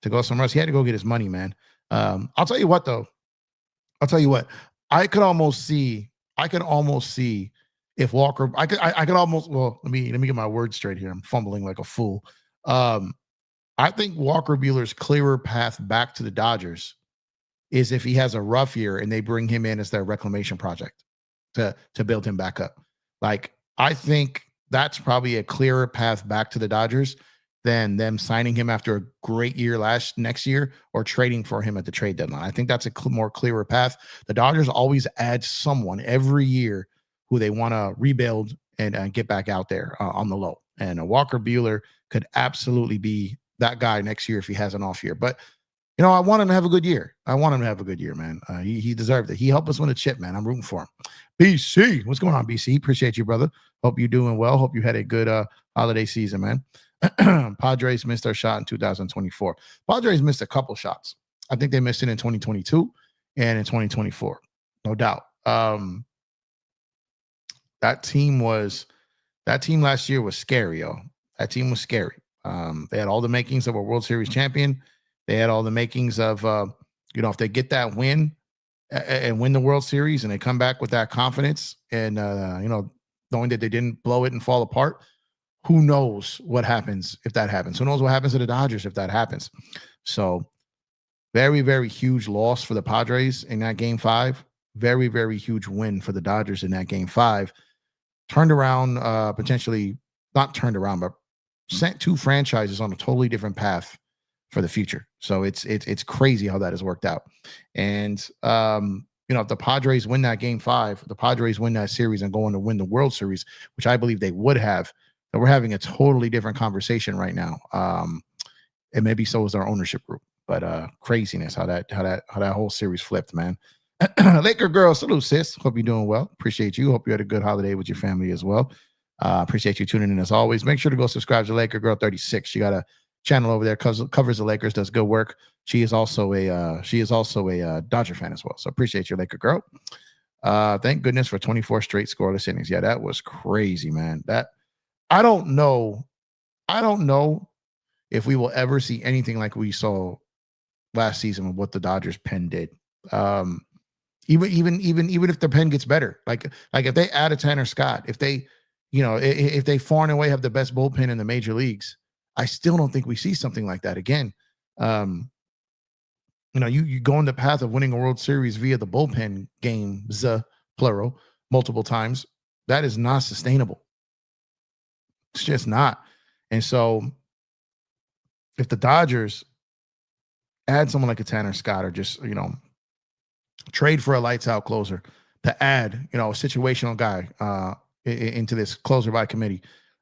to go somewhere else, he had to go get his money, man. I'll tell you what, though. I could almost see if Walker, I could almost, well, let me get my words straight here. I'm fumbling like a fool. I think Walker Buehler's clearer path back to the Dodgers is if he has a rough year and they bring him in as their reclamation project to build him back up. Like, I think that's probably a clearer path back to the Dodgers than them signing him after a great year next year or trading for him at the trade deadline. I think that's a more clearer path. The Dodgers always add someone every year who they want to rebuild and get back out there on the low. And Walker Buehler could absolutely be that guy next year if he has an off year. But, I want him to have a good year. Man. He deserved it. He helped us win a chip, man. I'm rooting for him. BC, what's going on, BC? Appreciate you, brother. Hope you're doing well. Hope you had a good holiday season, man. Padres missed their shot in 2024. Padres missed a couple shots. I think they missed it in 2022 and in 2024. No doubt. That team last year was scary, yo. That team was scary. They had all the makings of a World Series champion. They had all the makings of, if they get that win and win the World Series and they come back with that confidence and, knowing that they didn't blow it and fall apart, who knows what happens if that happens? Who knows what happens to the Dodgers if that happens? So very, very huge loss for the Padres in that Game 5. Very, very huge win for the Dodgers in that Game 5. Turned around, potentially not turned around, but sent 2 franchises on a totally different path for the future. So it's crazy how that has worked out. And if the Padres win that Game 5, the Padres win that series and go on to win the World Series, which I believe they would have, that we're having a totally different conversation right now. And maybe so is our ownership group. But craziness how that whole series flipped, man. Laker girl, salute, sis. Hope you're doing well. Appreciate you. Hope you had a good holiday with your family as well. Appreciate you tuning in as always. Make sure to go subscribe to Laker Girl 36. You got a channel over there covers the Lakers, does good work. She is also a Dodger fan as well. So appreciate you, Laker girl. Thank goodness for 24 straight scoreless innings. Yeah, that was crazy, man. That I don't know if we will ever see anything like we saw last season with what the Dodgers pen did. Even if the pen gets better, like if they add a Tanner Scott, if they far and away have the best bullpen in the major leagues, I still don't think we see something like that again. You go on the path of winning a World Series via the bullpen games, plural, multiple times. That is not sustainable. It's just not. And so if the Dodgers add someone like a Tanner Scott or just, trade for a lights out closer to add, a situational guy into this closer by committee,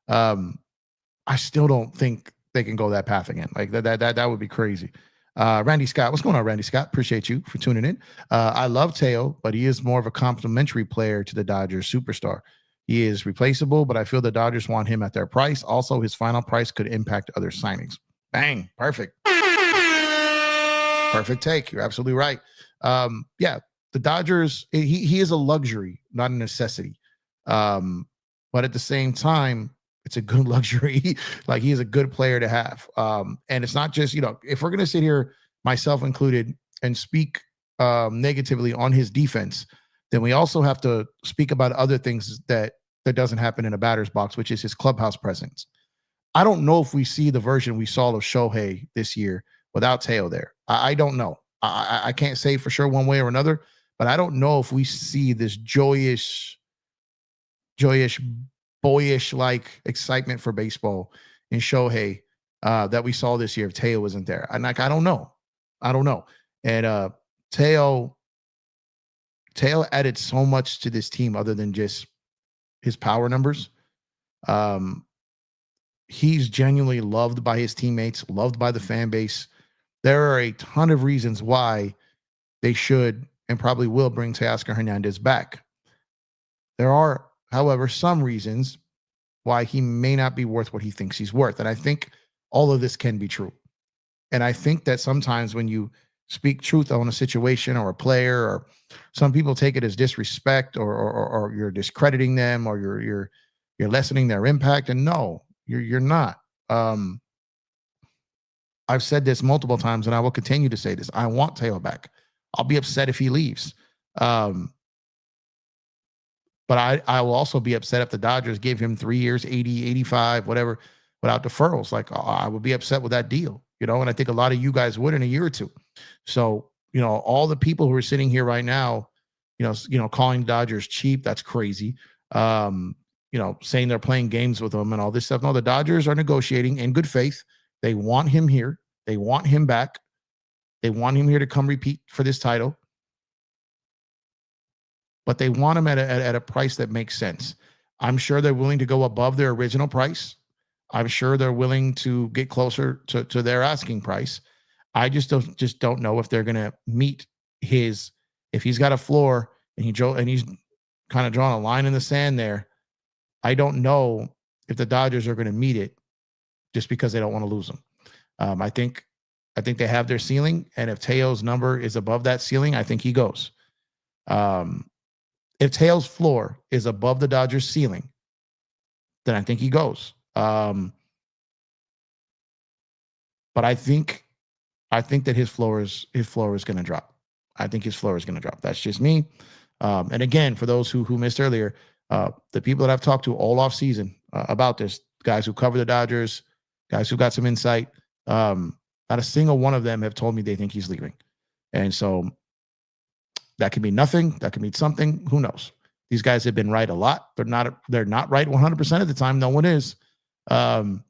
I still don't think they can go that path again. Like that would be crazy. Randy Scott, what's going on, Randy Scott? Appreciate you for tuning in. I love Teo, but he is more of a complimentary player to the Dodgers superstar. He is replaceable, but I feel the Dodgers want him at their price. Also, his final price could impact other signings. Bang, perfect. Perfect take. You're absolutely right. Yeah, the Dodgers, he is a luxury, not a necessity. But at the same time, it's a good luxury. Like, he is a good player to have. And it's not just, if we're going to sit here, myself included, and speak negatively on his defense, then we also have to speak about other things that doesn't happen in a batter's box, which is his clubhouse presence. I don't know if we see the version we saw of Shohei this year without Teo there. I don't know. I can't say for sure one way or another, but I don't know if we see this joyous, boyish like excitement for baseball in Shohei that we saw this year if Teo wasn't there. I don't know. And Teo added so much to this team other than just his power numbers. He's genuinely loved by his teammates, loved by the fan base. There are a ton of reasons why they should and probably will bring Teoscar Hernandez back. There are, however, some reasons why he may not be worth what he thinks he's worth. And I think all of this can be true. And I think that sometimes when you speak truth on a situation or a player, or some people take it as disrespect, or you're discrediting them, or you're lessening their impact. And no, you're not. I've said this multiple times, and I will continue to say this. I want Teo back. I'll be upset if he leaves. But I will also be upset if the Dodgers give him 3 years, 80, 85, whatever, without deferrals. Like, I would be upset with that deal, and I think a lot of you guys would in a year or two. So, all the people who are sitting here right now, calling Dodgers cheap, that's crazy. Saying they're playing games with them and all this stuff. No, the Dodgers are negotiating in good faith. They want him here. They want him back. They want him here to come repeat for this title. But they want him at a price that makes sense. I'm sure they're willing to go above their original price. I'm sure they're willing to get closer to their asking price. I just don't know if they're going to meet his, if he's got a floor and he's kind of drawn a line in the sand there. I don't know if the Dodgers are going to meet it just because they don't want to lose him. I think they have their ceiling, and if Teo's number is above that ceiling, I think he goes. If Teo's floor is above the Dodgers' ceiling, then I think he goes. But I think that his floor is going to drop. I think his floor is going to drop. That's just me. And again, for those who missed earlier, the people that I've talked to all off season about this, guys who cover the Dodgers, guys who got some insight, not a single one of them have told me they think he's leaving. And so that could be nothing. That could mean something. Who knows? These guys have been right a lot. They're not right 100% of the time. No one is. But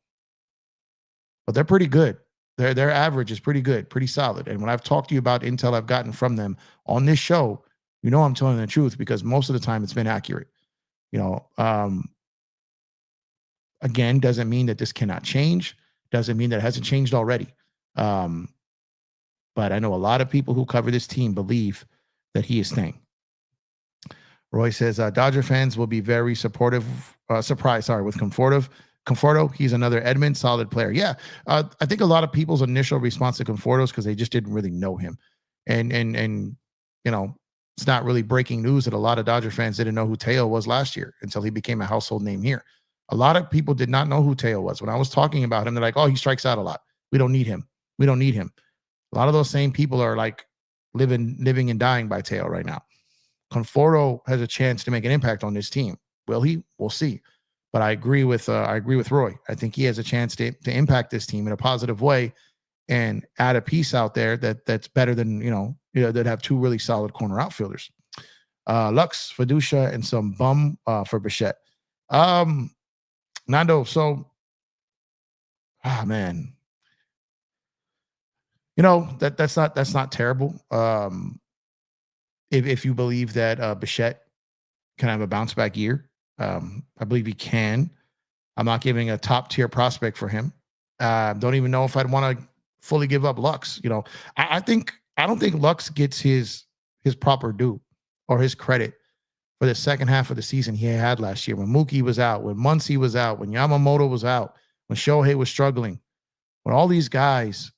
they're pretty good. Their average is pretty good, pretty solid. And when I've talked to you about intel I've gotten from them on this show, I'm telling the truth, because most of the time it's been accurate. Again, doesn't mean that this cannot change. Doesn't mean that it hasn't changed already. But I know a lot of people who cover this team believe that he is staying. Roy says, Dodger fans will be very surprised with Confortive Conforto, he's another Edmund, solid player. Yeah, I think a lot of people's initial response to Conforto is because they just didn't really know him, and you know, it's not really breaking news that a lot of Dodger fans didn't know who Teo was last year until he became a household name here. A lot of people did not know who Teo was. When I was talking about him, they're like, "Oh, he strikes out a lot. We don't need him. We don't need him." A lot of those same people are like living and dying by Teo right now. Conforto has a chance to make an impact on this team. Will he? We'll see. But I agree with Roy. I think he has a chance to impact this team in a positive way and add a piece out there that's better than that have two really solid corner outfielders. Lux, Fiducia, and some bum for Bichette. Nando, so man. That's not terrible. If you believe that Bichette can have a bounce back year, I believe he can. I'm not giving a top tier prospect for him. Don't even know if I'd want to fully give up Lux. I don't think Lux gets his proper due or his credit for the second half of the season he had last year when Mookie was out, when Muncy was out, when Yamamoto was out, when Shohei was struggling, when all these guys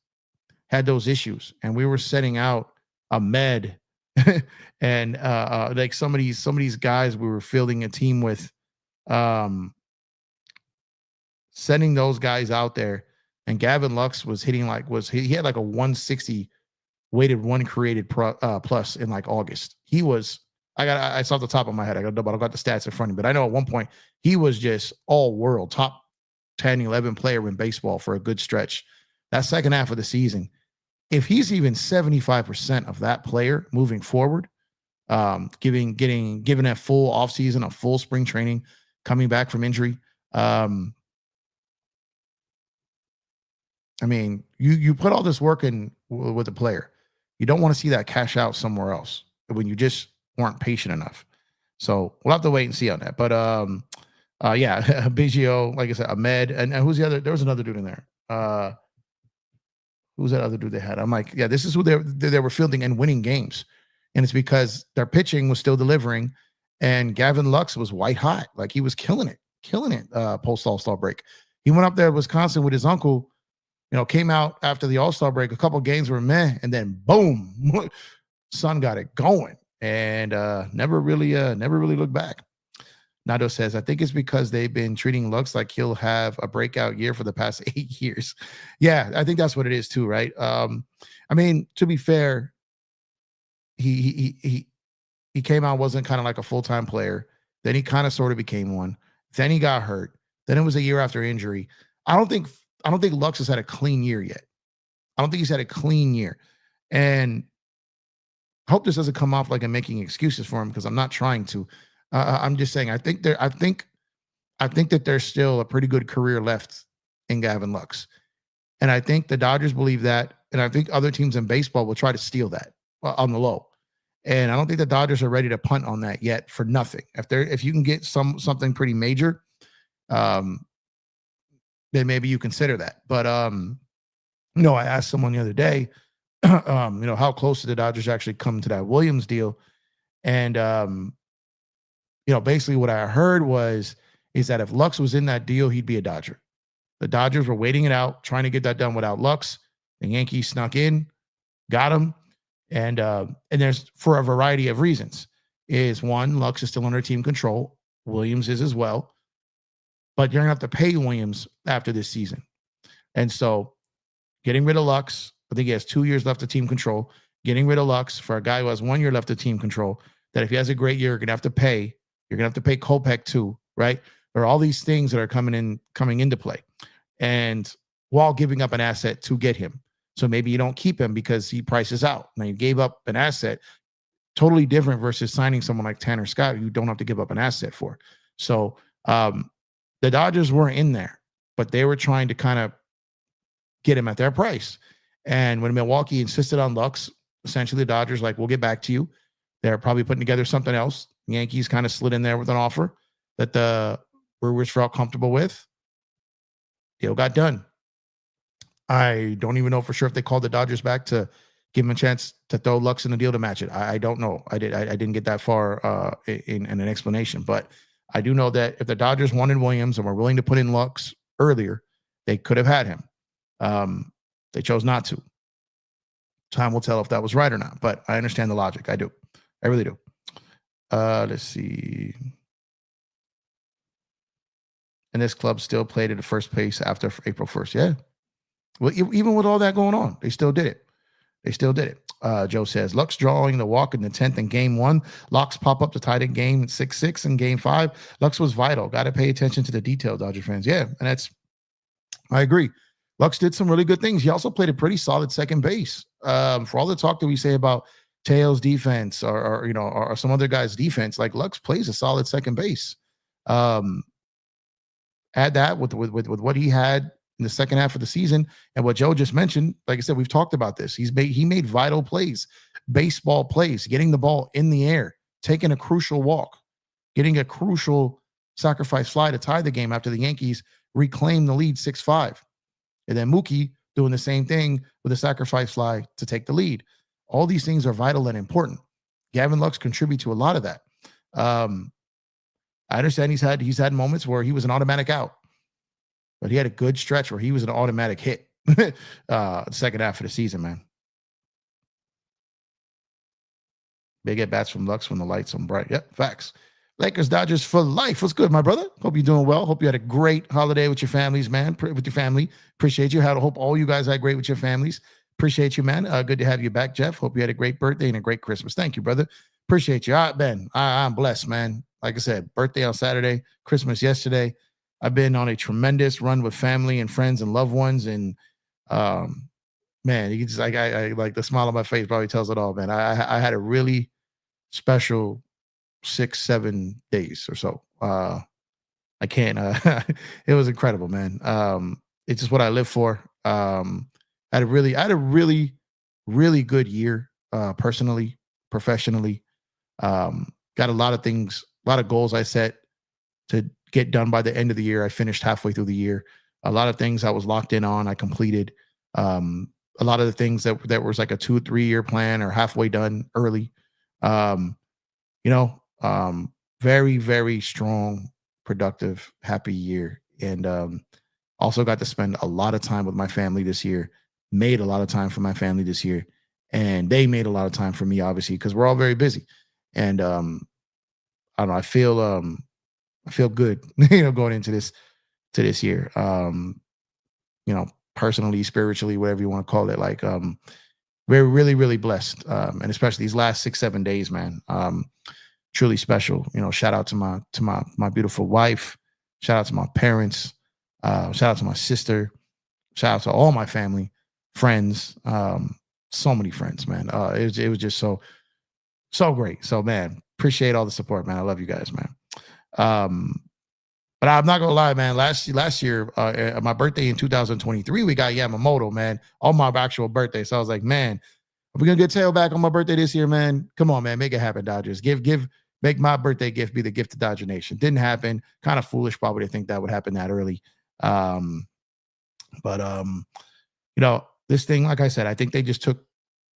had those issues, and we were setting out a med and like some of these guys we were fielding a team with, sending those guys out there, and Gavin Lux was hitting he had like a 160 weighted one created plus in like August. He was I saw off the top of my head. I got the stats in front of me, but I know at one point he was just all world top 10, 11 player in baseball for a good stretch. That second half of the season, if he's even 75% of that player moving forward, given a full offseason, a full spring training, coming back from injury, I mean, you put all this work in with the player. You don't want to see that cash out somewhere else when you just weren't patient enough. So we'll have to wait and see on that. But yeah, Biggio, like I said, Ahmed, and who's the other? There was another dude in there. Who's that other dude they had? I'm like, yeah, this is who they were fielding and winning games. And it's because their pitching was still delivering. And Gavin Lux was white hot. Like he was killing it post All-Star break. He went up there to Wisconsin with his uncle, came out after the All-Star break. A couple games were meh. And then boom, son got it going and never really looked back. Nado says, I think it's because they've been treating Lux like he'll have a breakout year for the past 8 years. Yeah, I think that's what it is too, right? I mean, to be fair, he came out, wasn't kind of like a full-time player. Then he kind of sort of became one. Then he got hurt. Then it was a year after injury. I don't think Lux has had a clean year yet. I don't think he's had a clean year. And I hope this doesn't come off like I'm making excuses for him because I'm not trying to. I'm just saying I think that there's still a pretty good career left in Gavin Lux. And I think the Dodgers believe that. And I think other teams in baseball will try to steal that on the low. And I don't think the Dodgers are ready to punt on that yet for nothing. If you can get something pretty major, then maybe you consider that. But I asked someone the other day, how close did the Dodgers actually come to that Williams deal? And basically what I heard is that if Lux was in that deal, he'd be a Dodger. The Dodgers were waiting it out, trying to get that done without Lux. The Yankees snuck in, got him. And there's for a variety of reasons. Is one, Lux is still under team control. Williams is as well. But you're going to have to pay Williams after this season. And so getting rid of Lux, I think he has 2 years left of team control. Getting rid of Lux for a guy who has 1 year left of team control, that if he has a great year, you're going to have to pay. You're going to have to pay Kopech too, right? There are all these things that are coming into play. And while giving up an asset to get him. So maybe you don't keep him because he prices out. Now you gave up an asset, totally different versus signing someone like Tanner Scott, who you don't have to give up an asset for. So the Dodgers weren't in there, but they were trying to kind of get him at their price. And when Milwaukee insisted on Lux, essentially the Dodgers we'll get back to you. They're probably putting together something else. The Yankees kind of slid in there with an offer that the Brewers felt comfortable with. Deal got done. I don't even know for sure if they called the Dodgers back to give him a chance to throw Lux in the deal to match it. I don't know. I didn't get that far in an explanation, but I do know that if the Dodgers wanted Williams and were willing to put in Lux earlier, they could have had him. They chose not to. Time will tell if that was right or not, but I understand the logic. I do. I really do. Let's see. And this club still played at the first pace after April 1st. Yeah. Well, even with all that going on, they still did it. They still did it. Joe says, Lux drawing the walk in the 10th in game 1. Locks pop up to tie the game 6-6 in game 5. Lux was vital. Got to pay attention to the detail, Dodger fans. Yeah, and I agree. Lux did some really good things. He also played a pretty solid second base. For all the talk that we say about Teo's defense or some other guy's defense, like Lux plays a solid second base. Add that with what he had in the second half of the season and what Joe just mentioned. Like I said, we've talked about this. He made vital plays, baseball plays, getting the ball in the air, taking a crucial walk, getting a crucial sacrifice fly to tie the game after the Yankees reclaimed the lead 6-5. And then Mookie doing the same thing with a sacrifice fly to take the lead. All these things are vital and important. Gavin Lux contribute to a lot of that. I understand he's had moments where he was an automatic out, but he had a good stretch where he was an automatic hit. Second half of the season, man. Big at bats from Lux when the lights on bright. Yep, facts. Lakers, Dodgers for life. What's good, my brother? Hope you're doing well. Hope you had a great holiday with your families, man. With your family. Appreciate you. Hope all you guys had great with your families. Appreciate you, man. Good to have you back, Jeff. Hope you had a great birthday and a great Christmas. Thank you, brother. Appreciate you. All right, Ben. I'm blessed, man. Like I said, birthday on Saturday, Christmas yesterday. I've been on a tremendous run with family and friends and loved ones. And man, you just I like the smile on my face probably tells it all, man. I had a really special 6-7 days or so. I can't it was incredible, man. It's just what I live for. I had a really good year, personally, professionally. Got a lot of things, a lot of goals I set to get done by the end of the year. I finished halfway through the year. A lot of things I was locked in on, I completed. A lot of the things that was like a 2-3 year plan or halfway done early. Very, very strong, productive, happy year. And also got to spend a lot of time with my family this year, made a lot of time for my family this year. And they made a lot of time for me, obviously, because we're all very busy. And I don't know, I feel good, going into this year. Personally, spiritually, whatever you want to call it. Like we're really, really blessed. And especially these last 6-7 days, man. Truly special. Shout out to my beautiful wife. Shout out to my parents. Shout out to my sister. Shout out to all my family, friends. So many friends, man. It was just so great. So, man, appreciate all the support, man. I love you guys, man. But I'm not gonna lie, man. Last year, my birthday in 2023, we got Yamamoto, man, on my actual birthday. So I was like, man, are we gonna get Tail back on my birthday this year, man? Come on, man, make it happen, Dodgers. Make my birthday gift be the gift to Dodger Nation. Didn't happen. Kind of foolish, probably, to think that would happen that early. This thing, like I said, I think they just took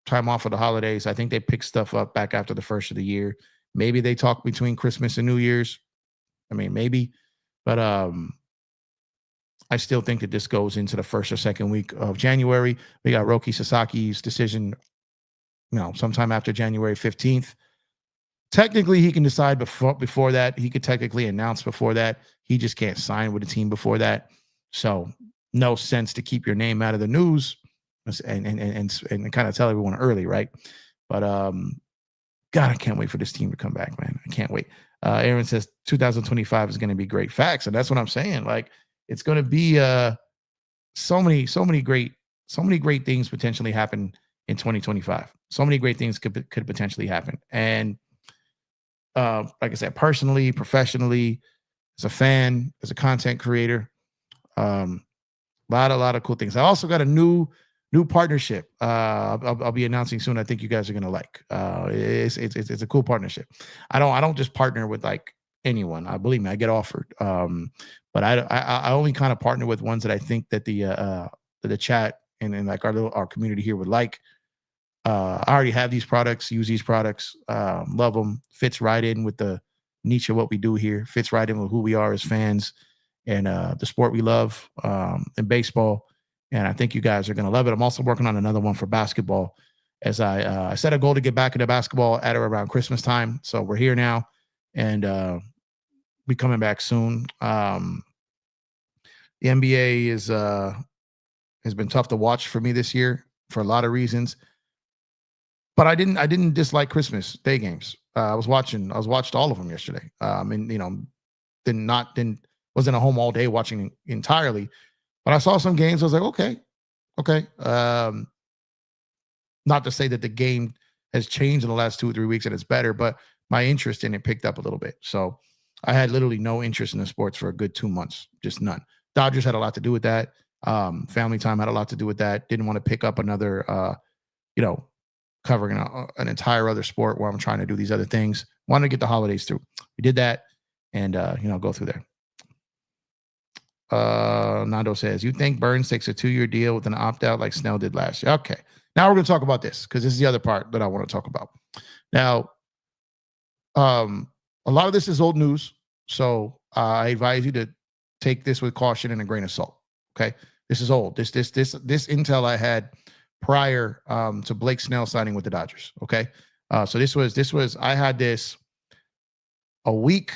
time off of the holidays. I think they picked stuff up back after the first of the year. Maybe they talk between Christmas and New Year's. I mean, maybe. But I still think that this goes into the first or second week of January. We got Roki Sasaki's decision, sometime after January 15th. Technically, he can decide before that. He could technically announce before that. He just can't sign with the team before that. So no sense to keep your name out of the news and kind of tell everyone early, right? But God, I can't wait for this team to come back, man. I can't wait. Aaron says 2025 is going to be great. Facts, and that's what I'm saying. Like, it's going to be so many great things potentially happen in 2025. So many great things could potentially happen. And like I said, personally, professionally, as a fan, as a content creator, a lot of cool things. I also got a new partnership. I'll be announcing soon. I think you guys are gonna like. It's a cool partnership. I don't just partner with like anyone. Believe me, I get offered. But I only kind of partner with ones that I think that the chat and like our community here would like. I already have these products, use these products, love them, fits right in with the niche of what we do here, fits right in with who we are as fans and the sport we love in baseball. And I think you guys are going to love it. I'm also working on another one for basketball, as I set a goal to get back into basketball at or around Christmas time. So we're here now, and be coming back soon. The NBA has been tough to watch for me this year for a lot of reasons. But I didn't dislike Christmas Day games. I watched all of them yesterday. And wasn't at home all day watching entirely, but I saw some games. I was like, okay. Not to say that the game has changed in the last 2 or 3 weeks and it's better, but my interest in it picked up a little bit. So I had literally no interest in the sports for a good 2 months, just none. Dodgers had a lot to do with that. Family time had a lot to do with that. Didn't want to pick up another, covering an entire other sport while I'm trying to do these other things. Wanted to get the holidays through. We did that, and go through there. Nando says, you think Burnes takes a 2-year deal with an opt-out like Snell did last year? Okay. Now we're going to talk about this, because this is the other part that I want to talk about. Now, a lot of this is old news, so I advise you to take this with caution and a grain of salt. Okay, this is old. This intel I had prior to Blake Snell signing with the Dodgers. Okay, so this was I had this a week.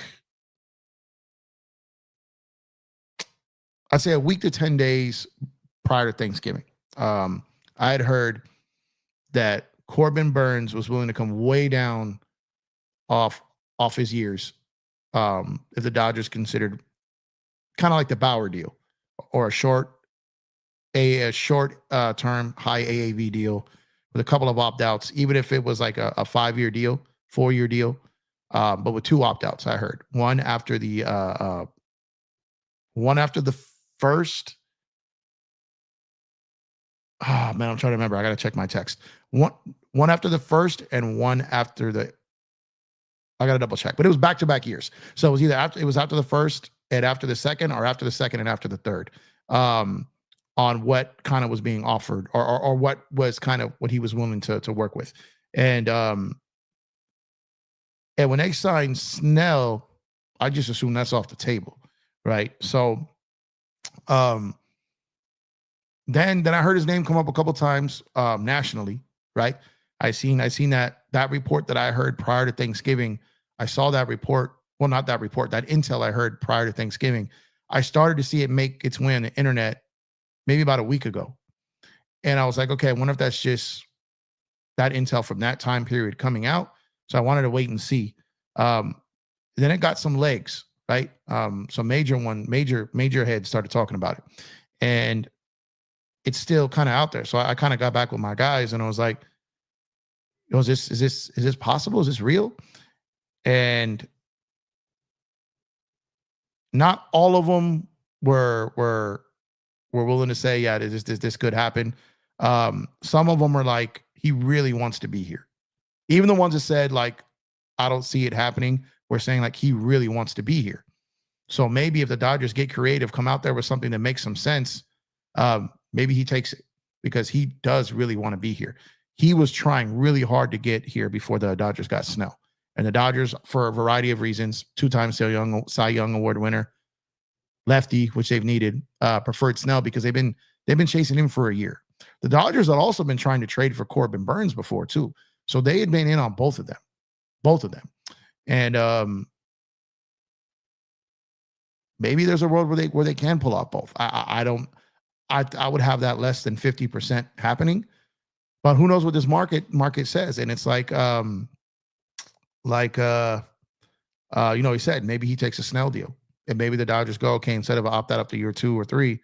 I'd say a week to 10 days prior to Thanksgiving. I had heard that Corbin Burnes was willing to come way down off his years if the Dodgers considered kind of like the Bauer deal, or a short term high AAV deal with a couple of opt-outs, even if it was like a 5-year deal, 4-year deal, but with 2 opt-outs. I heard one after the first. I'm trying to remember. I got to check my text. One after the first and one after the. I got to double check, but it was back-to-back years. So it was either after the first and after the second, or after the second and after the third, on what kind of was being offered, or what was kind of what he was willing to work with. And when they signed Snell, I just assumed that's off the table, right? So then I heard his name come up a couple times nationally, right? I seen that report that I heard prior to Thanksgiving. I saw that report. Well, not that report, that intel I heard prior to Thanksgiving. I started to see it make its way on the internet maybe about a week ago. And I was like, okay, I wonder if that's just that intel from that time period coming out. So I wanted to wait and see. Then it got some legs, right? Some major heads started talking about it. And it's still kind of out there. So I kind of got back with my guys and I was like, is this possible? Is this real? And not all of them were willing to say, yeah, this could happen. Some of them were like, he really wants to be here. Even the ones that said, like, I don't see it happening, were saying, like, he really wants to be here. So maybe if the Dodgers get creative, come out there with something that makes some sense, maybe he takes it, because he does really want to be here. He was trying really hard to get here before the Dodgers got Snell. And the Dodgers, for a variety of reasons, 2-time Cy Young Award winner, lefty, which they've needed, preferred Snell because they've been chasing him for a year. The Dodgers had also been trying to trade for Corbin Burnes before too. So they had been in on both of them. And maybe there's a world where they can pull off both. I would have that less than 50% happening, but who knows what this market says. And it's like he said, maybe he takes a Snell deal, and maybe the Dodgers go, okay, instead of opt out up to year 2 or 3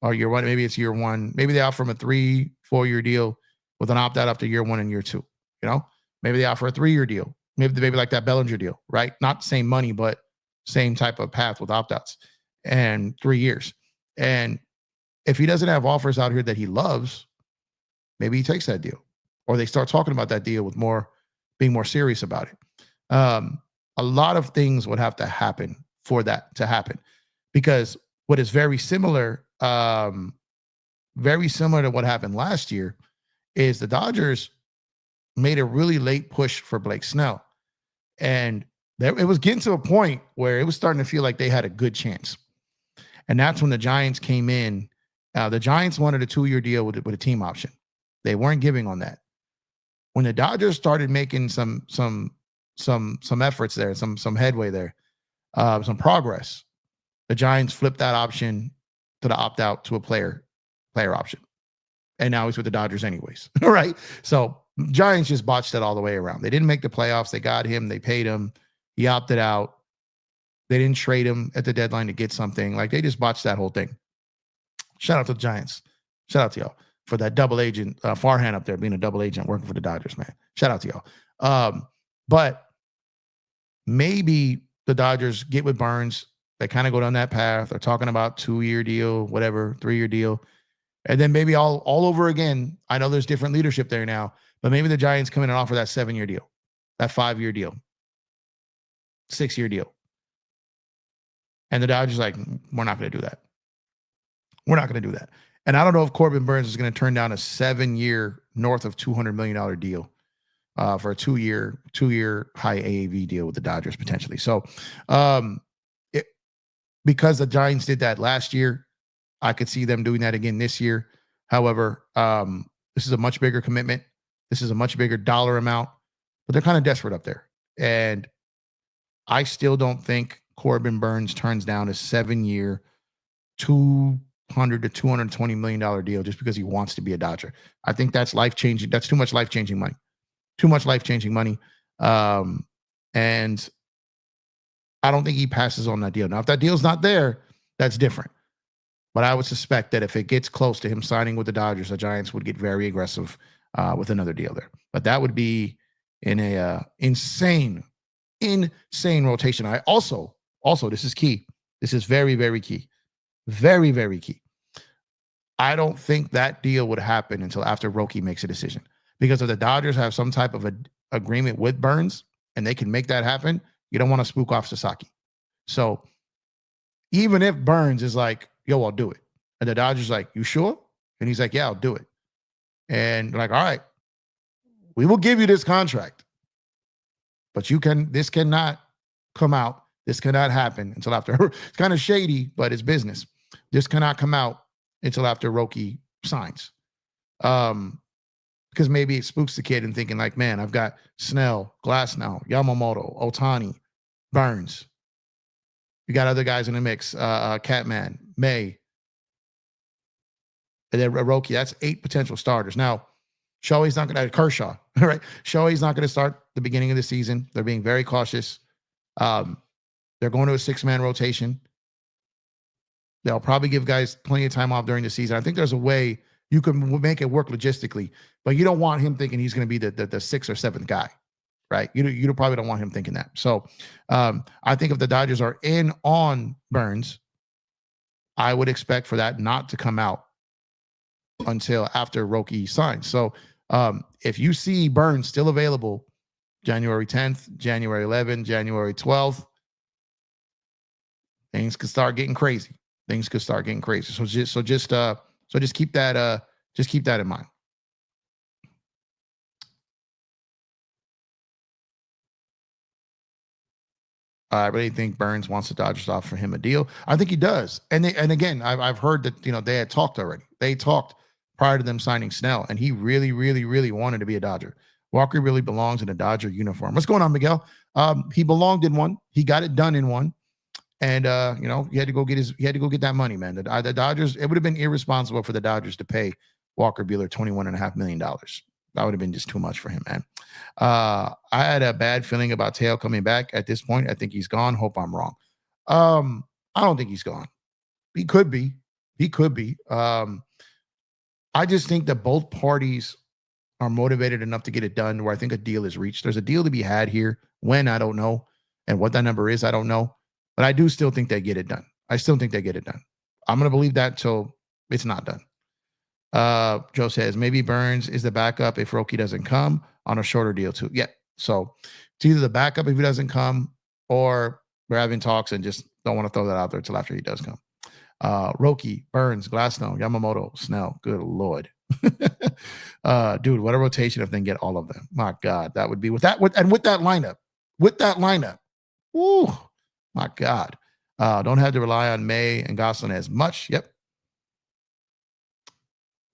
or year 1, maybe it's year 1. Maybe they offer him a 3-4-year deal with an opt out up to year 1 and year 2. Maybe they offer a 3-year deal. Maybe like that Bellinger deal, right? Not the same money, but same type of path with opt outs, and 3 years. And if he doesn't have offers out here that he loves, maybe he takes that deal, or they start talking about that deal with being more serious about it. A lot of things would have to happen for that to happen, because what is very similar to what happened last year is the Dodgers made a really late push for Blake Snell, and it was getting to a point where it was starting to feel like they had a good chance. And that's when the Giants came in. The Giants wanted a 2-year deal with a team option. They weren't giving on that. When the Dodgers started making some efforts there, some headway there, some progress, the Giants flipped that option to the opt-out to a player option. And now he's with the Dodgers anyways. All right. So Giants just botched that all the way around. They didn't make the playoffs. They got him. They paid him. He opted out. They didn't trade him at the deadline to get something. Like, they just botched that whole thing. Shout out to the Giants. Shout out to y'all for that double agent, Farhan up there being a double agent working for the Dodgers, man. Shout out to y'all. But maybe the Dodgers get with Burnes. They kind of go down that path. They're talking about 2-year deal, whatever, 3-year deal. And then maybe all over again. I know there's different leadership there now, but maybe the Giants come in and offer that 7-year deal, that 5-year deal, 6-year deal. And the Dodgers like, we're not going to do that. We're not going to do that. And I don't know if Corbin Burnes is going to turn down a 7-year north of $200 million deal for a 2-year high AAV deal with the Dodgers potentially. So because the Giants did that last year, I could see them doing that again this year. However, this is a much bigger commitment. This is a much bigger dollar amount, but they're kind of desperate up there. And I still don't think Corbin Burnes turns down a 7-year, $200 to $220 million deal just because he wants to be a Dodger. I think that's life-changing. That's too much life-changing money. Too much life-changing money. And I don't think he passes on that deal. Now, if that deal's not there, that's different. But I would suspect that if it gets close to him signing with the Dodgers, the Giants would get very aggressive with another deal there. But that would be in a insane rotation. I also, this is key. This is very, very key. Very, very key. I don't think that deal would happen until after Roki makes a decision. Because if the Dodgers have some type of agreement with Burnes and they can make that happen, you don't want to spook off Sasaki. So even if Burnes is like, yo, I'll do it. And the Dodgers like, you sure? And he's like, yeah, I'll do it. And like, all right, we will give you this contract. But this cannot come out. This cannot happen until after. It's kind of shady, but it's business. This cannot come out until after Roki signs. Because maybe it spooks the kid and thinking like, man, I've got Snell, Glasnow, Yamamoto, Ohtani, Burnes. You got other guys in the mix, Catman, May, and then Roki. That's 8 potential starters. Now, Shohei's not going to, Kershaw, right? Shohei's not going to start the beginning of the season. They're being very cautious. They're going to a 6-man rotation. They'll probably give guys plenty of time off during the season. I think there's a way you can make it work logistically, but you don't want him thinking he's going to be the 6th or 7th guy, right? You probably don't want him thinking that. So I think if the Dodgers are in on Burnes, I would expect for that not to come out until after Roki signs. So if you see Burnes still available January 10th, January 11th, January 12th, things could start getting crazy. Things could start getting crazy. So just keep that in mind. I really think Burnes wants the Dodgers to offer him a deal. I think he does. And again, I've heard that they had talked already. They talked prior to them signing Snell, and he really, really, really wanted to be a Dodger. Walker really belongs in a Dodger uniform. What's going on, Miguel? He belonged in one. He got it done in one. And he had to go get that money, man. The Dodgers, it would have been irresponsible for the Dodgers to pay Walker Buehler $21.5 million. That would have been just too much for him, man. I had a bad feeling about Teo coming back at this point. I think he's gone. Hope I'm wrong. I don't think he's gone. He could be. I just think that both parties are motivated enough to get it done where I think a deal is reached. There's a deal to be had here. When, I don't know. And what that number is, I don't know. But I do still think they get it done. I still think they get it done. I'm going to believe that till it's not done. Joe says, maybe Burnes is the backup if Roki doesn't come on a shorter deal too. Yeah. So it's either the backup if he doesn't come, or we're having talks and just don't want to throw that out there until after he does come. Roki, Burnes, Glasnow, Yamamoto, Snell. Good Lord. Dude, what a rotation if they can get all of them. My God, that would be with that lineup. Woo, my God. Don't have to rely on May and Gosselin as much. Yep.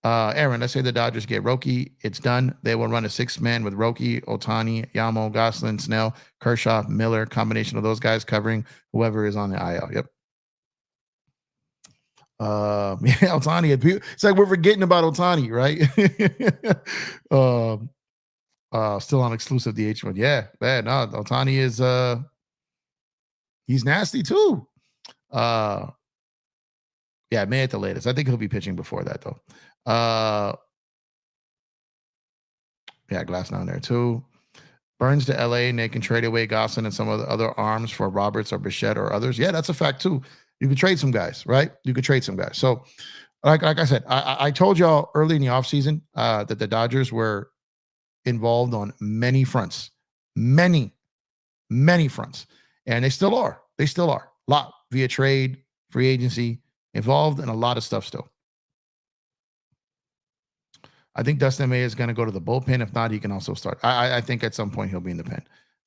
Aaron, let's say the Dodgers get Roki. It's done. They will run a 6-man with Roki, Ohtani, Yamo, Gosselin, Snell, Kershaw, Miller, combination of those guys covering whoever is on the IL. Yep. Yeah, Ohtani. It's like we're forgetting about Ohtani, right? Still on exclusive DH1. Yeah, man. No, Ohtani is he's nasty too. Yeah, May at the latest. I think he'll be pitching before that though. Yeah, Glass down there too. Burnes to LA, and they can trade away Gosselin and some of the other arms for Roberts or Bichette or others. Yeah, that's a fact too. You could trade some guys, right? You could trade some guys. So, like I said, I told y'all early in the offseason that the Dodgers were involved on many fronts, many fronts, and they still are. They still are. A lot via trade, free agency, involved in a lot of stuff still. I think Dustin May is going to go to the bullpen. If not, he can also start. I think at some point he'll be in the pen.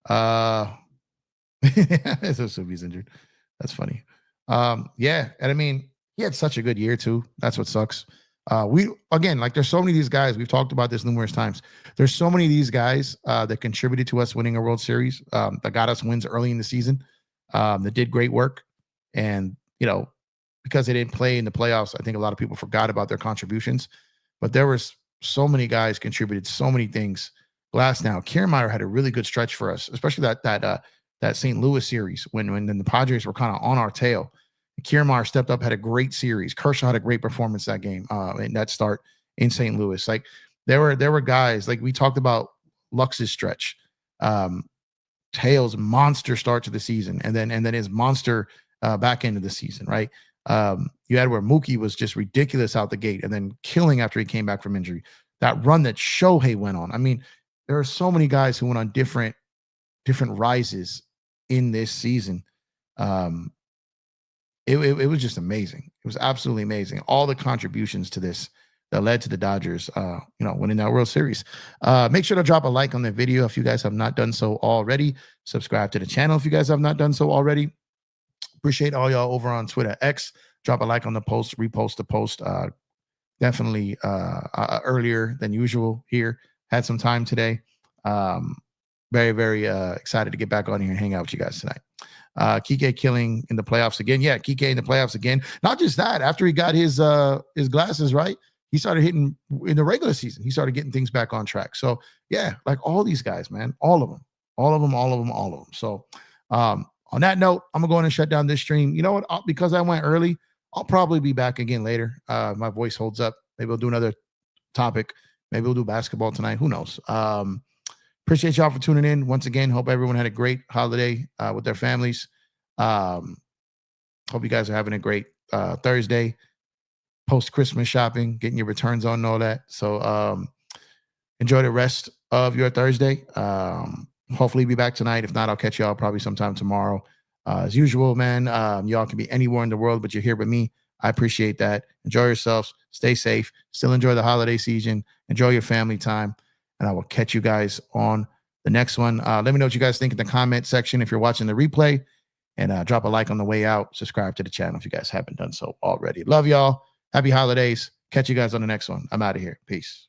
So he's injured. That's funny. Yeah, and I mean, he had such a good year too. That's what sucks. There's so many of these guys. We've talked about this numerous times. There's so many of these guys that contributed to us winning a World Series, that got us wins early in the season, that did great work. And, because they didn't play in the playoffs, I think a lot of people forgot about their contributions. But there was so many guys contributed so many things. Glasnow, Kiermaier had a really good stretch for us, especially that St. Louis series when the Padres were kind of on our tail. Kiermaier stepped up, had a great series. Kershaw had a great performance that game, in that start in St. Louis. Like there were guys like we talked about Lux's stretch, Tails monster start to the season, and then his monster back end of the season, right? You had where Mookie was just ridiculous out the gate and then killing after he came back from injury. That run that Shohei went on. I mean, there are so many guys who went on different rises in this season. It was just amazing. It was absolutely amazing. All the contributions to this that led to the Dodgers, winning that World Series. Make sure to drop a like on the video if you guys have not done so already. Subscribe to the channel if you guys have not done so already. Appreciate all y'all over on Twitter X. Drop a like on the post, repost the post. Definitely earlier than usual here. Had some time today. Very, very excited to get back on here and hang out with you guys tonight. Kike killing in the playoffs again. Yeah, Kike in the playoffs again. Not just that, after he got his glasses right, he started hitting in the regular season. He started getting things back on track. So yeah, like all these guys, man, all of them. So on that note, I'm gonna go in and shut down this stream. You know what? Because I went early, I'll probably be back again later. My voice holds up. Maybe we'll do another topic. Maybe we'll do basketball tonight. Who knows? Appreciate y'all for tuning in. Once again, hope everyone had a great holiday with their families. Hope you guys are having a great Thursday, post-Christmas shopping, getting your returns on and all that. So enjoy the rest of your Thursday. Hopefully be back tonight. If not, I'll catch y'all probably sometime tomorrow. As usual, man, y'all can be anywhere in the world, but you're here with me. I appreciate that. Enjoy yourselves. Stay safe. Still enjoy the holiday season. Enjoy your family time. And I will catch you guys on the next one. Let me know what you guys think in the comment section if you're watching the replay. And drop a like on the way out. Subscribe to the channel if you guys haven't done so already. Love y'all. Happy holidays. Catch you guys on the next one. I'm out of here. Peace.